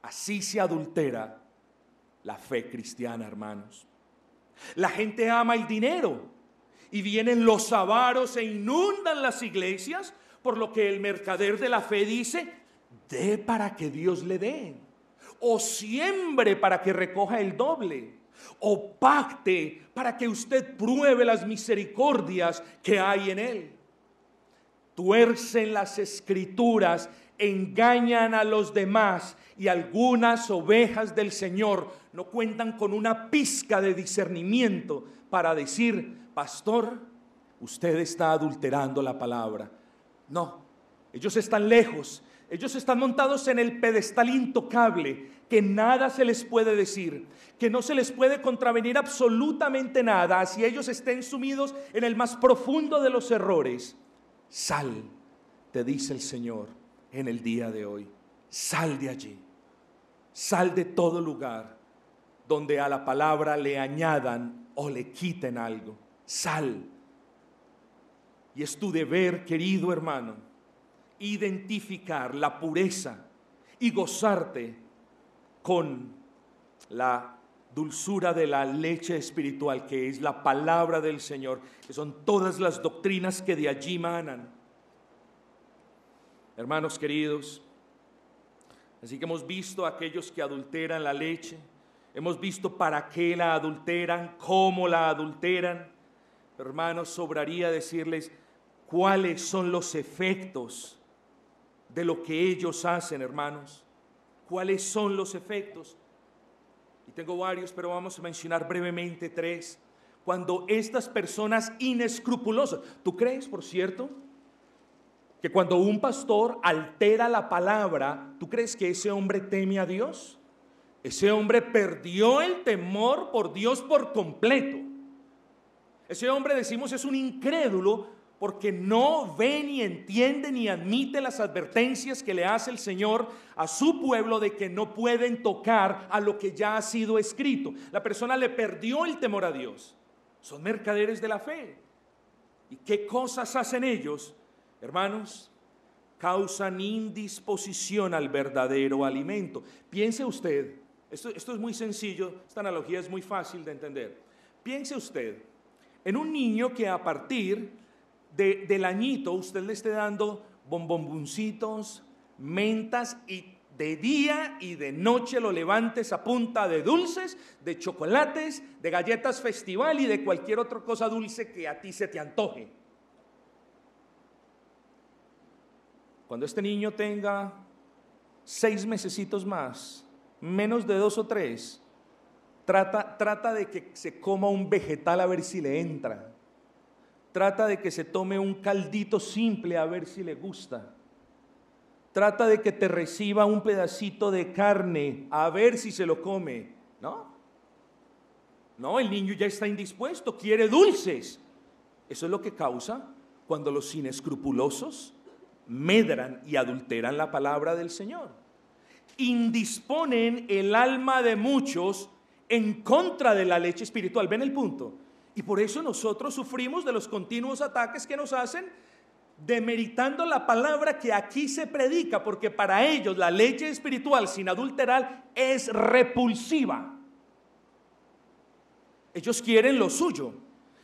Speaker 1: Así se adultera la fe cristiana, hermanos. La gente ama el dinero y vienen los avaros e inundan las iglesias, por lo que el mercader de la fe dice: dé para que Dios le dé, o siembre para que recoja el doble, o pacte para que usted pruebe las misericordias que hay en él. Tuercen las escrituras, engañan a los demás, y algunas ovejas del Señor no cuentan con una pizca de discernimiento para decir: pastor, usted está adulterando la palabra. No, ellos están lejos, ellos están montados en el pedestal intocable, que nada se les puede decir, que no se les puede contravenir absolutamente nada, así ellos estén sumidos en el más profundo de los errores. Sal, te dice el Señor en el día de hoy. Sal de allí, sal de todo lugar donde a la palabra le añadan o le quiten algo. Sal. Y es tu deber, querido hermano, identificar la pureza y gozarte con la dulzura de la leche espiritual, que es la palabra del Señor, que son todas las doctrinas que de allí manan. Hermanos queridos, Así que hemos visto a aquellos que adulteran la leche, hemos visto para qué la adulteran, cómo la adulteran. Hermanos, sobraría decirles cuáles son los efectos de lo que ellos hacen, hermanos. ¿Cuáles son los efectos? Y tengo varios, pero vamos a mencionar brevemente 3. Cuando estas personas inescrupulosas, ¿tú crees, por cierto, que cuando un pastor altera la palabra, ¿tú crees que ese hombre teme a Dios? Ese hombre perdió el temor por Dios por completo. Ese hombre, decimos, es un incrédulo porque no ve ni entiende ni admite las advertencias que le hace el Señor a su pueblo de que no pueden tocar a lo que ya ha sido escrito. La persona le perdió el temor a Dios. Son mercaderes de la fe. ¿Y qué cosas hacen ellos? Hermanos, causan indisposición al verdadero alimento. Piense usted, esto es muy sencillo, esta analogía es muy fácil de entender. Piense usted en un niño que a partir del añito usted le esté dando bombomboncitos, mentas, y de día y de noche lo levantes a punta de dulces, de chocolates, de galletas festival y de cualquier otra cosa dulce que a ti se te antoje. Cuando este niño tenga 6 mesecitos más, menos de 2 o 3, trata de que se coma un vegetal a ver si le entra. Trata de que se tome un caldito simple a ver si le gusta. Trata de que te reciba un pedacito de carne a ver si se lo come. No, el niño ya está indispuesto, quiere dulces. Eso es lo que causa cuando los inescrupulosos medran y adulteran la palabra del Señor. Indisponen el alma de muchos en contra de la leche espiritual. ¿Ven el punto? Y por eso nosotros sufrimos de los continuos ataques que nos hacen, demeritando la palabra que aquí se predica, porque para ellos la leche espiritual sin adulterar es repulsiva. Ellos quieren lo suyo.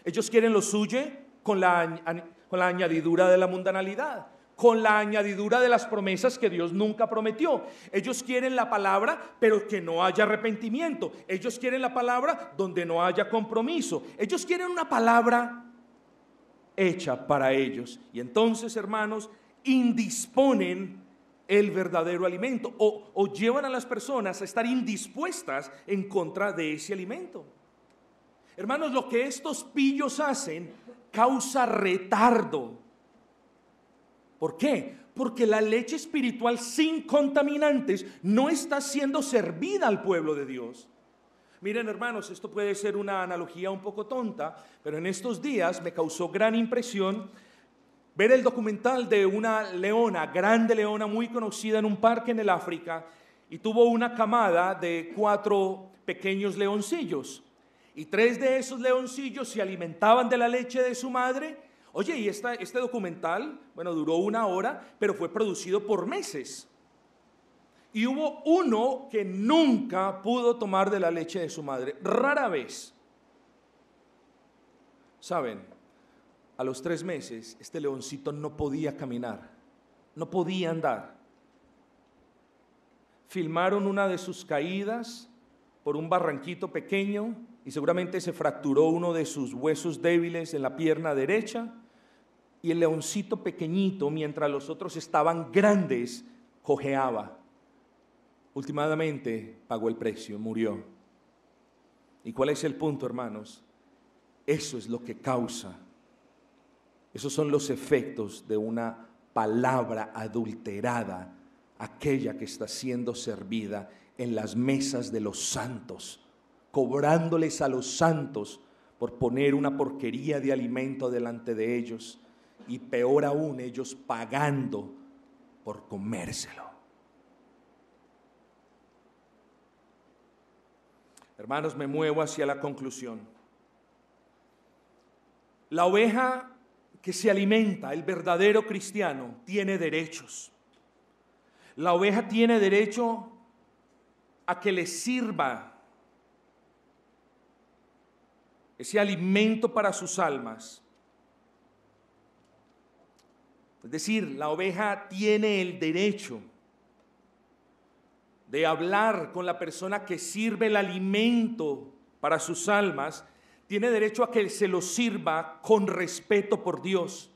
Speaker 1: Ellos quieren lo suyo con la añadidura de la mundanalidad, con la añadidura de las promesas que Dios nunca prometió. Ellos quieren la palabra, pero que no haya arrepentimiento. Ellos quieren la palabra donde no haya compromiso. Ellos quieren una palabra hecha para ellos. Y entonces, hermanos, indisponen el verdadero alimento o llevan a las personas a estar indispuestas en contra de ese alimento. Hermanos, lo que estos pillos hacen causa retardo. ¿Por qué? Porque la leche espiritual sin contaminantes no está siendo servida al pueblo de Dios. Miren, hermanos, esto puede ser una analogía un poco tonta, pero en estos días me causó gran impresión ver el documental de una leona, grande leona, muy conocida en un parque en el África, y tuvo una camada de 4 pequeños leoncillos, y 3 de esos leoncillos se alimentaban de la leche de su madre. Oye, y este documental, duró 1 hora, pero fue producido por meses. Y hubo uno que nunca pudo tomar de la leche de su madre, rara vez. ¿Saben? A los 3 meses, este leoncito no podía caminar, no podía andar. Filmaron una de sus caídas por un barranquito pequeño y seguramente se fracturó uno de sus huesos débiles en la pierna derecha. Y el leoncito pequeñito, mientras los otros estaban grandes, cojeaba. Últimamente pagó el precio, murió. ¿Y cuál es el punto, hermanos? Eso es lo que causa. Esos son los efectos de una palabra adulterada, aquella que está siendo servida en las mesas de los santos, cobrándoles a los santos por poner una porquería de alimento delante de ellos. Y peor aún, ellos pagando por comérselo. Hermanos, me muevo hacia la conclusión. La oveja que se alimenta, el verdadero cristiano, tiene derechos. La oveja tiene derecho a que le sirva ese alimento para sus almas. Es decir, la oveja tiene el derecho de hablar con la persona que sirve el alimento para sus almas, tiene derecho a que se lo sirva con respeto por Dios,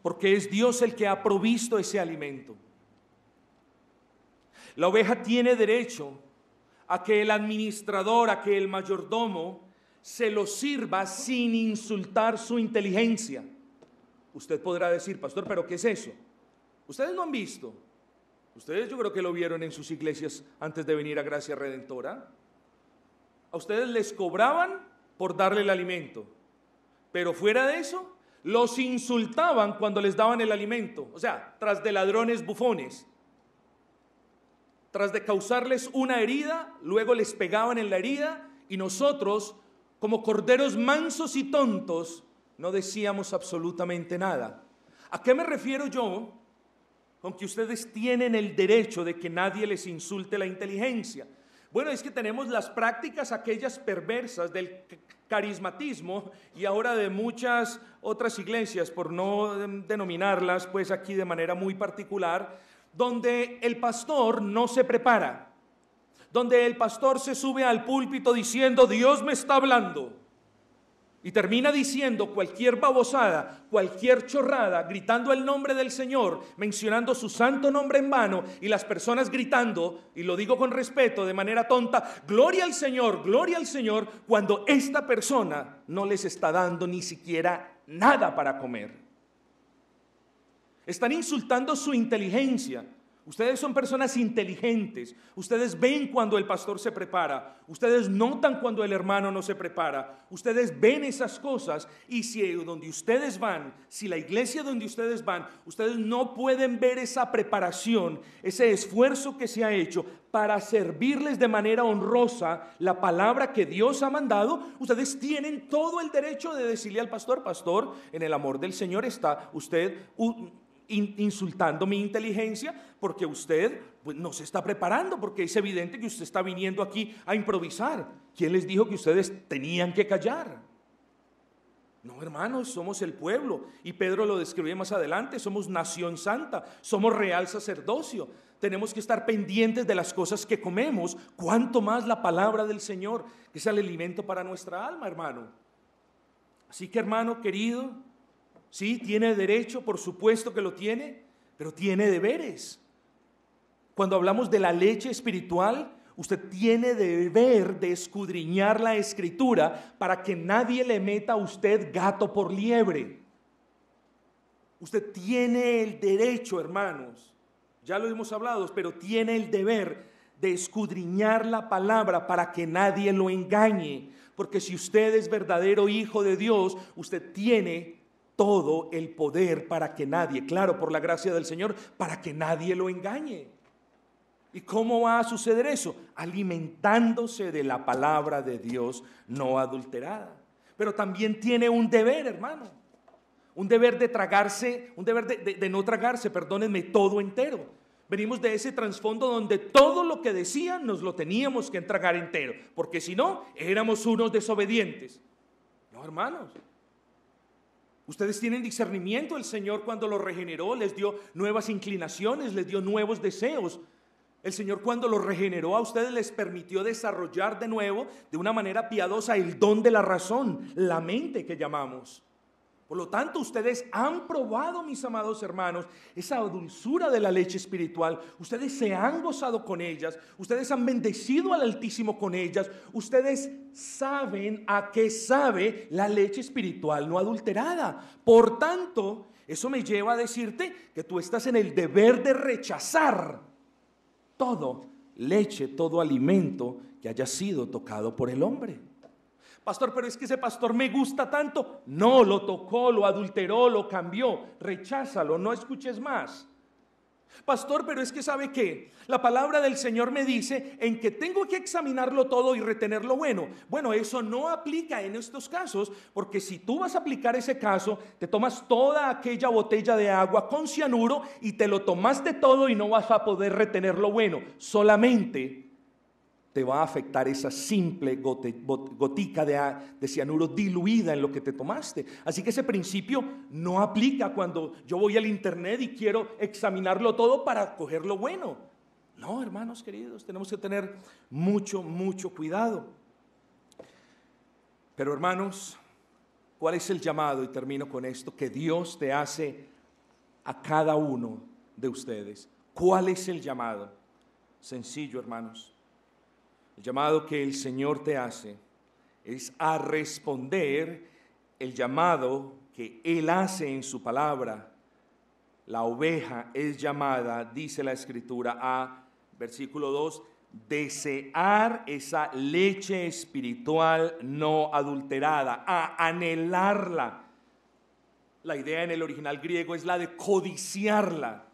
Speaker 1: porque es Dios el que ha provisto ese alimento. La oveja tiene derecho a que el administrador, a que el mayordomo se lo sirva sin insultar su inteligencia. Usted podrá decir, pastor, ¿pero qué es eso? Ustedes no han visto. Ustedes yo creo que lo vieron en sus iglesias antes de venir a Gracia Redentora. A ustedes les cobraban por darle el alimento, pero fuera de eso, los insultaban cuando les daban el alimento. O sea, tras de ladrones bufones, tras de causarles una herida, luego les pegaban en la herida y nosotros, como corderos mansos y tontos, no decíamos absolutamente nada. ¿A qué me refiero yo con que ustedes tienen el derecho de que nadie les insulte la inteligencia? Bueno, es que tenemos las prácticas aquellas perversas del carismatismo y ahora de muchas otras iglesias, por no denominarlas pues aquí de manera muy particular, donde el pastor no se prepara, donde el pastor se sube al púlpito diciendo Dios me está hablando y termina diciendo cualquier babosada, cualquier chorrada, gritando el nombre del Señor, mencionando su santo nombre en vano y las personas gritando, y lo digo con respeto, de manera tonta, gloria al Señor, cuando esta persona no les está dando ni siquiera nada para comer. Están insultando su inteligencia. Ustedes son personas inteligentes, ustedes ven cuando el pastor se prepara, ustedes notan cuando el hermano no se prepara, ustedes ven esas cosas y si donde ustedes van, si la iglesia donde ustedes van, ustedes no pueden ver esa preparación, ese esfuerzo que se ha hecho para servirles de manera honrosa la palabra que Dios ha mandado, ustedes tienen todo el derecho de decirle al pastor, pastor, en el amor del Señor está usted insultando mi inteligencia porque usted pues, no se está preparando, porque es evidente que usted está viniendo aquí a improvisar. ¿Quién les dijo que ustedes tenían que callar? No, hermanos, somos el pueblo y Pedro lo describe más adelante, somos nación santa, somos real sacerdocio, tenemos que estar pendientes de las cosas que comemos, cuanto más la palabra del Señor, que es el alimento para nuestra alma, hermano. Así que, hermano querido, sí, tiene derecho, por supuesto que lo tiene, pero tiene deberes. Cuando hablamos de la leche espiritual, usted tiene deber de escudriñar la Escritura para que nadie le meta a usted gato por liebre. Usted tiene el derecho, hermanos, ya lo hemos hablado, pero tiene el deber de escudriñar la palabra para que nadie lo engañe. Porque si usted es verdadero hijo de Dios, usted tiene todo el poder para que nadie, claro, por la gracia del Señor, para que nadie lo engañe. ¿Y cómo va a suceder eso? Alimentándose de la palabra de Dios no adulterada. Pero también tiene un deber, hermano. Un deber de tragarse, un deber de no tragarse, perdónenme, todo entero. Venimos de ese trasfondo donde todo lo que decían nos lo teníamos que tragar entero, porque si no, éramos unos desobedientes. No, hermanos. Ustedes tienen discernimiento, el Señor cuando los regeneró les dio nuevas inclinaciones, les dio nuevos deseos. El Señor cuando los regeneró a ustedes les permitió desarrollar de nuevo, de una manera piadosa, el don de la razón, la mente que llamamos. Por lo tanto, ustedes han probado, mis amados hermanos, esa dulzura de la leche espiritual. Ustedes se han gozado con ellas. Ustedes han bendecido al Altísimo con ellas. Ustedes saben a qué sabe la leche espiritual no adulterada. Por tanto, eso me lleva a decirte que tú estás en el deber de rechazar todo leche, todo alimento que haya sido tocado por el hombre. Pastor, pero es que ese pastor me gusta tanto. No, lo tocó, lo adulteró, lo cambió. Recházalo, no escuches más. Pastor, pero es que ¿sabe qué? La palabra del Señor me dice en que tengo que examinarlo todo y retener lo bueno. Bueno, eso no aplica en estos casos, porque si tú vas a aplicar ese caso, te tomas toda aquella botella de agua con cianuro y te lo tomaste todo y no vas a poder retener lo bueno. Solamente te va a afectar esa simple gotica de cianuro diluida en lo que te tomaste. Así que ese principio no aplica cuando yo voy al internet y quiero examinarlo todo para coger lo bueno. No, hermanos queridos, tenemos que tener mucho, mucho cuidado. Pero hermanos, ¿cuál es el llamado? Y termino con esto, que Dios te hace a cada uno de ustedes. ¿Cuál es el llamado? Sencillo, hermanos. El llamado que el Señor te hace es a responder el llamado que Él hace en su palabra. La oveja es llamada, dice la Escritura, a, versículo 2, desear esa leche espiritual no adulterada, a anhelarla. La idea en el original griego es la de codiciarla,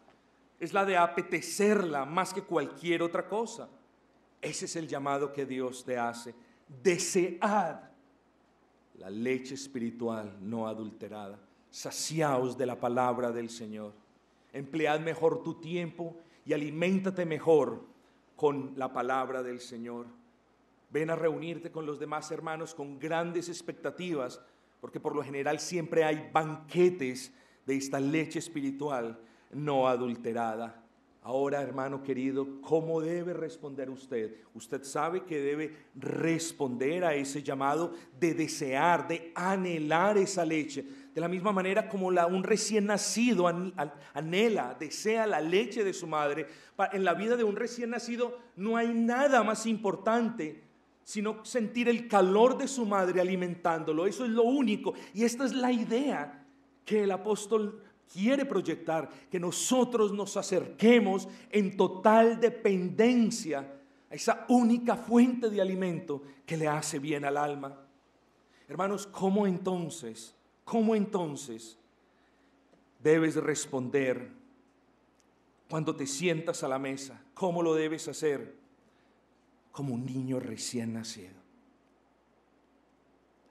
Speaker 1: es la de apetecerla más que cualquier otra cosa. Ese es el llamado que Dios te hace, desear la leche espiritual no adulterada. Saciaos de la palabra del Señor. Emplead mejor tu tiempo y aliméntate mejor con la palabra del Señor. Ven a reunirte con los demás hermanos con grandes expectativas, porque por lo general siempre hay banquetes de esta leche espiritual no adulterada. Ahora, hermano querido, ¿cómo debe responder usted? Usted sabe que debe responder a ese llamado de desear, de anhelar esa leche. De la misma manera como un recién nacido anhela, desea la leche de su madre. En la vida de un recién nacido no hay nada más importante sino sentir el calor de su madre alimentándolo. Eso es lo único. Y esta es la idea que el apóstol quiere proyectar, que nosotros nos acerquemos en total dependencia a esa única fuente de alimento que le hace bien al alma. Hermanos, ¿cómo entonces debes responder cuando te sientas a la mesa? ¿Cómo lo debes hacer? Como un niño recién nacido.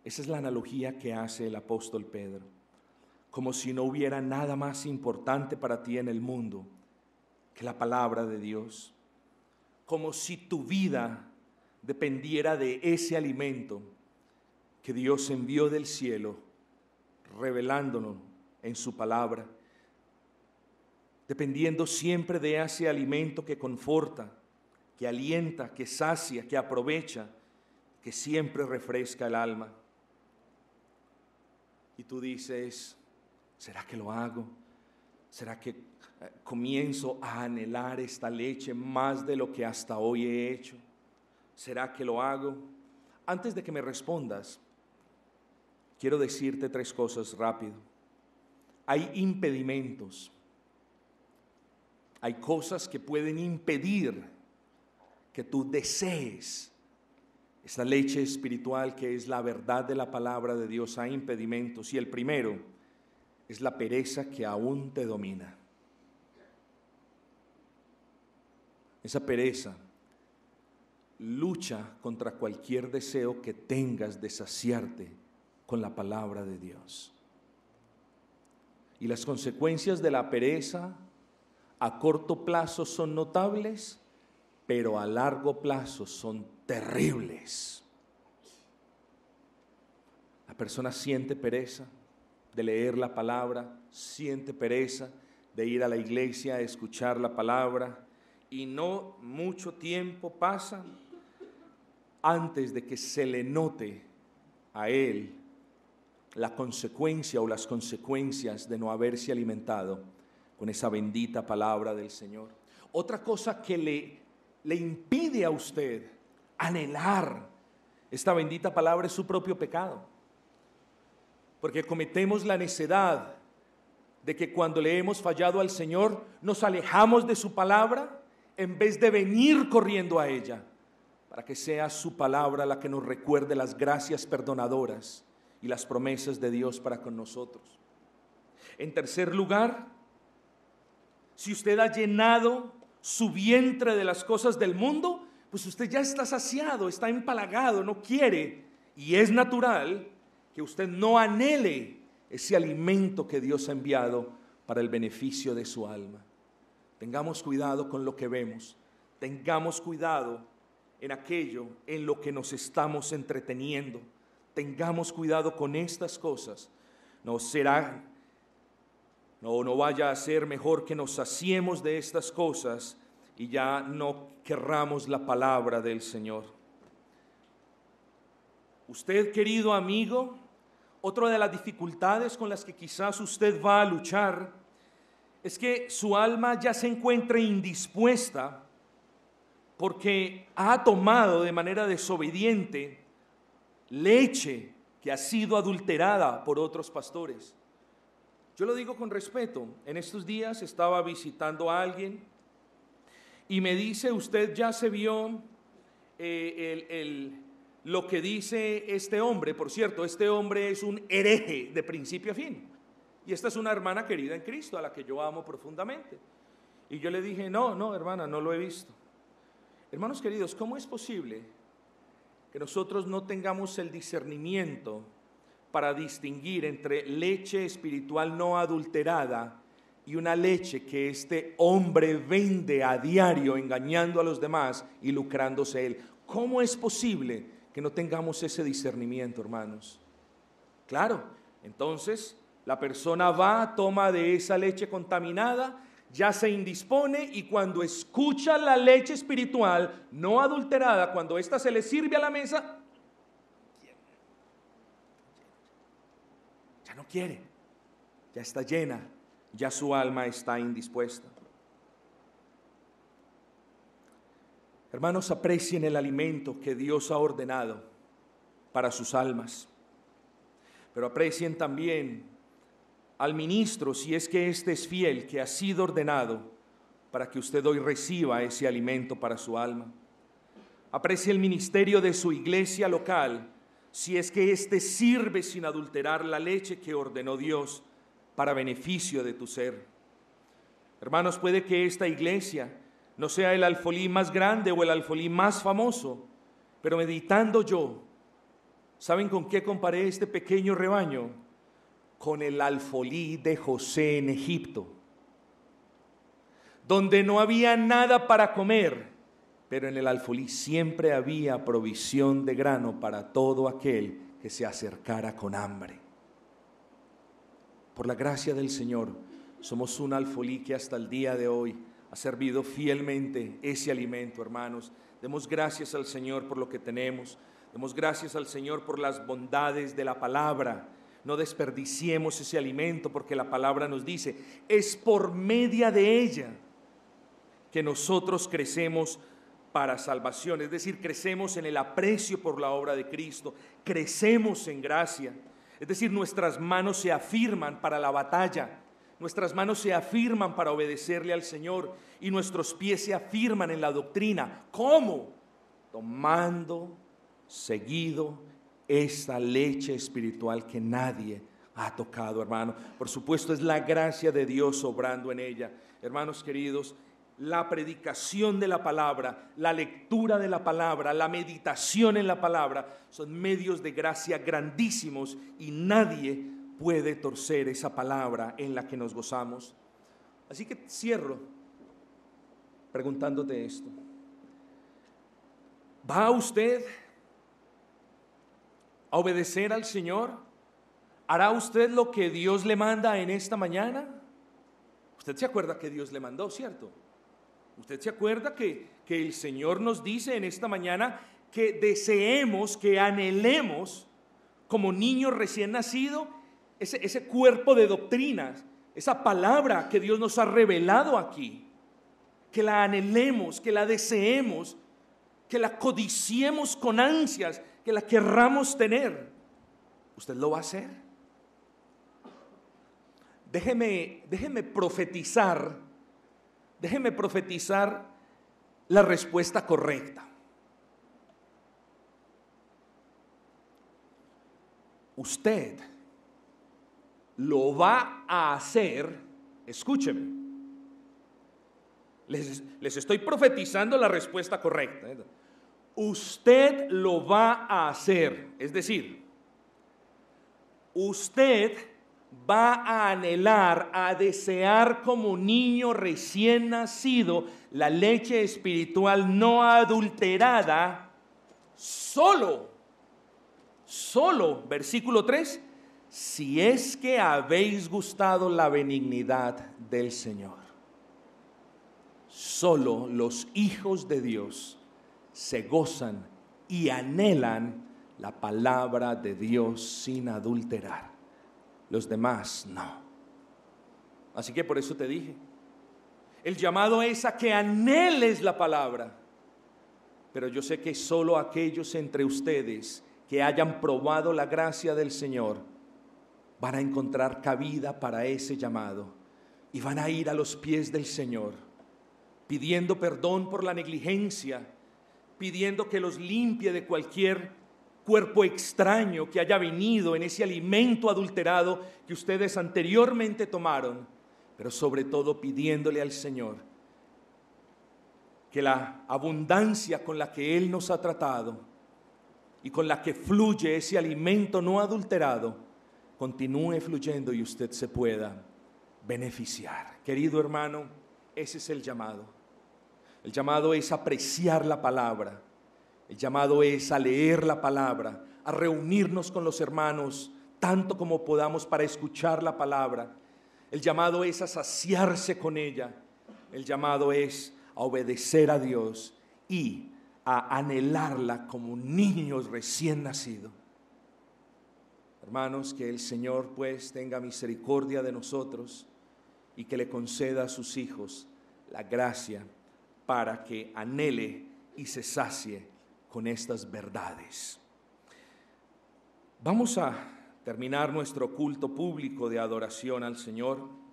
Speaker 1: Esa es la analogía que hace el apóstol Pedro. Como si no hubiera nada más importante para ti en el mundo que la palabra de Dios. Como si tu vida dependiera de ese alimento que Dios envió del cielo, revelándonos en su palabra. Dependiendo siempre de ese alimento que conforta, que alienta, que sacia, que aprovecha, que siempre refresca el alma. Y tú dices, ¿será que lo hago? ¿Será que comienzo a anhelar esta leche más de lo que hasta hoy he hecho? ¿Será que lo hago? Antes de que me respondas, quiero decirte 3 cosas rápido. Hay impedimentos. Hay cosas que pueden impedir que tú desees esta leche espiritual que es la verdad de la palabra de Dios. Hay impedimentos, y el primero es la pereza que aún te domina. Esa pereza lucha contra cualquier deseo que tengas de saciarte con la palabra de Dios. Y las consecuencias de la pereza a corto plazo son notables, pero a largo plazo son terribles. La persona siente pereza de leer la palabra, siente pereza de ir a la iglesia a escuchar la palabra, y no mucho tiempo pasa antes de que se le note a él la consecuencia o las consecuencias de no haberse alimentado con esa bendita palabra del Señor. Otra cosa que le impide a usted anhelar esta bendita palabra es su propio pecado. Porque cometemos la necedad de que cuando le hemos fallado al Señor, nos alejamos de su palabra en vez de venir corriendo a ella, para que sea su palabra la que nos recuerde las gracias perdonadoras y las promesas de Dios para con nosotros. En tercer lugar, si usted ha llenado su vientre de las cosas del mundo, pues usted ya está saciado, está empalagado, no quiere, y es natural que usted no anhele ese alimento que Dios ha enviado para el beneficio de su alma. Tengamos cuidado con lo que vemos, tengamos cuidado en aquello en lo que nos estamos entreteniendo, tengamos cuidado con estas cosas. No vaya a ser mejor que nos saciemos de estas cosas y ya no querramos la palabra del Señor. Usted, querido amigo, otra de las dificultades con las que quizás usted va a luchar es que su alma ya se encuentra indispuesta porque ha tomado de manera desobediente leche que ha sido adulterada por otros pastores. Yo lo digo con respeto. En estos días estaba visitando a alguien y me dice: usted ya se vio lo que dice este hombre. Por cierto, este hombre es un hereje de principio a fin. Y esta es una hermana querida en Cristo, a la que yo amo profundamente. Y yo le dije: no, hermana, no lo he visto. Hermanos queridos, ¿cómo es posible que nosotros no tengamos el discernimiento para distinguir entre leche espiritual no adulterada y una leche que este hombre vende a diario, engañando a los demás y lucrándose él? ¿Cómo es posible que no tengamos ese discernimiento, hermanos? Claro, entonces la persona va, toma de esa leche contaminada, ya se indispone, y cuando escucha la leche espiritual no adulterada, cuando ésta se le sirve a la mesa, ya no quiere, ya está llena, ya su alma está indispuesta. Hermanos, aprecien el alimento que Dios ha ordenado para sus almas, pero aprecien también al ministro, si es que éste es fiel, que ha sido ordenado para que usted hoy reciba ese alimento para su alma. Aprecie el ministerio de su iglesia local, si es que éste sirve sin adulterar la leche que ordenó Dios para beneficio de tu ser. Hermanos, puede que esta iglesia no sea el alfolí más grande o el alfolí más famoso, pero meditando yo, ¿saben con qué comparé este pequeño rebaño? Con el alfolí de José en Egipto, donde no había nada para comer, pero en el alfolí siempre había provisión de grano para todo aquel que se acercara con hambre. Por la gracia del Señor, somos un alfolí que hasta el día de hoy ha servido fielmente ese alimento, hermanos. Demos gracias al Señor por lo que tenemos. Demos gracias al Señor por las bondades de la palabra. No desperdiciemos ese alimento, porque la palabra nos dice: es por medio de ella que nosotros crecemos para salvación. Es decir, crecemos en el aprecio por la obra de Cristo, crecemos en gracia. Es decir, nuestras manos se afirman para la batalla, nuestras manos se afirman para obedecerle al Señor, y nuestros pies se afirman en la doctrina. ¿Cómo? Tomando seguido esa leche espiritual que nadie ha tocado, hermano. Por supuesto, es la gracia de Dios obrando en ella. Hermanos queridos, la predicación de la palabra, la lectura de la palabra, la meditación en la palabra son medios de gracia grandísimos, y nadie puede torcer esa palabra en la que nos gozamos. Así que cierro preguntándote esto: ¿va usted a obedecer al Señor? ¿Hará usted lo que Dios le manda en esta mañana? Usted se acuerda que Dios le mandó, ¿cierto? Usted se acuerda que el Señor nos dice en esta mañana que deseemos, que anhelemos como niño recién nacido ese cuerpo de doctrinas, esa palabra que Dios nos ha revelado aquí, que la anhelemos, que la deseemos, que la codiciemos con ansias, que la querramos tener. ¿Usted lo va a hacer? Déjeme profetizar la respuesta correcta. Usted lo va a hacer. Escúcheme, les estoy profetizando la respuesta correcta. Usted lo va a hacer, es decir, usted va a anhelar, a desear como niño recién nacido la leche espiritual no adulterada, solo, versículo 3, si es que habéis gustado la benignidad del Señor. solo los hijos de Dios se gozan y anhelan la palabra de Dios sin adulterar. Los demás no. Así que por eso te dije, el llamado es a que anheles la palabra. Pero yo sé que solo aquellos entre ustedes que hayan probado la gracia del Señor van a encontrar cabida para ese llamado y van a ir a los pies del Señor, pidiendo perdón por la negligencia, pidiendo que los limpie de cualquier cuerpo extraño que haya venido en ese alimento adulterado que ustedes anteriormente tomaron, pero sobre todo pidiéndole al Señor que la abundancia con la que Él nos ha tratado y con la que fluye ese alimento no adulterado continúe fluyendo y usted se pueda beneficiar. Querido hermano, ese es el llamado. El llamado es apreciar la palabra. El llamado es a leer la palabra, a reunirnos con los hermanos tanto como podamos para escuchar la palabra. El llamado es a saciarse con ella. El llamado es a obedecer a Dios y a anhelarla como niños recién nacidos. Hermanos, que el Señor pues tenga misericordia de nosotros y que le conceda a sus hijos la gracia para que anhele y se sacie con estas verdades. Vamos a terminar nuestro culto público de adoración al Señor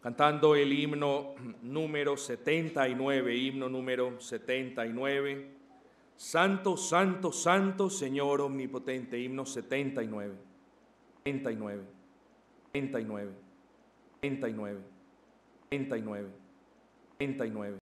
Speaker 1: cantando el himno número 79, himno número 79. Santo, santo, santo, Señor omnipotente, himno 79, 79, 79, 79, 79, 79.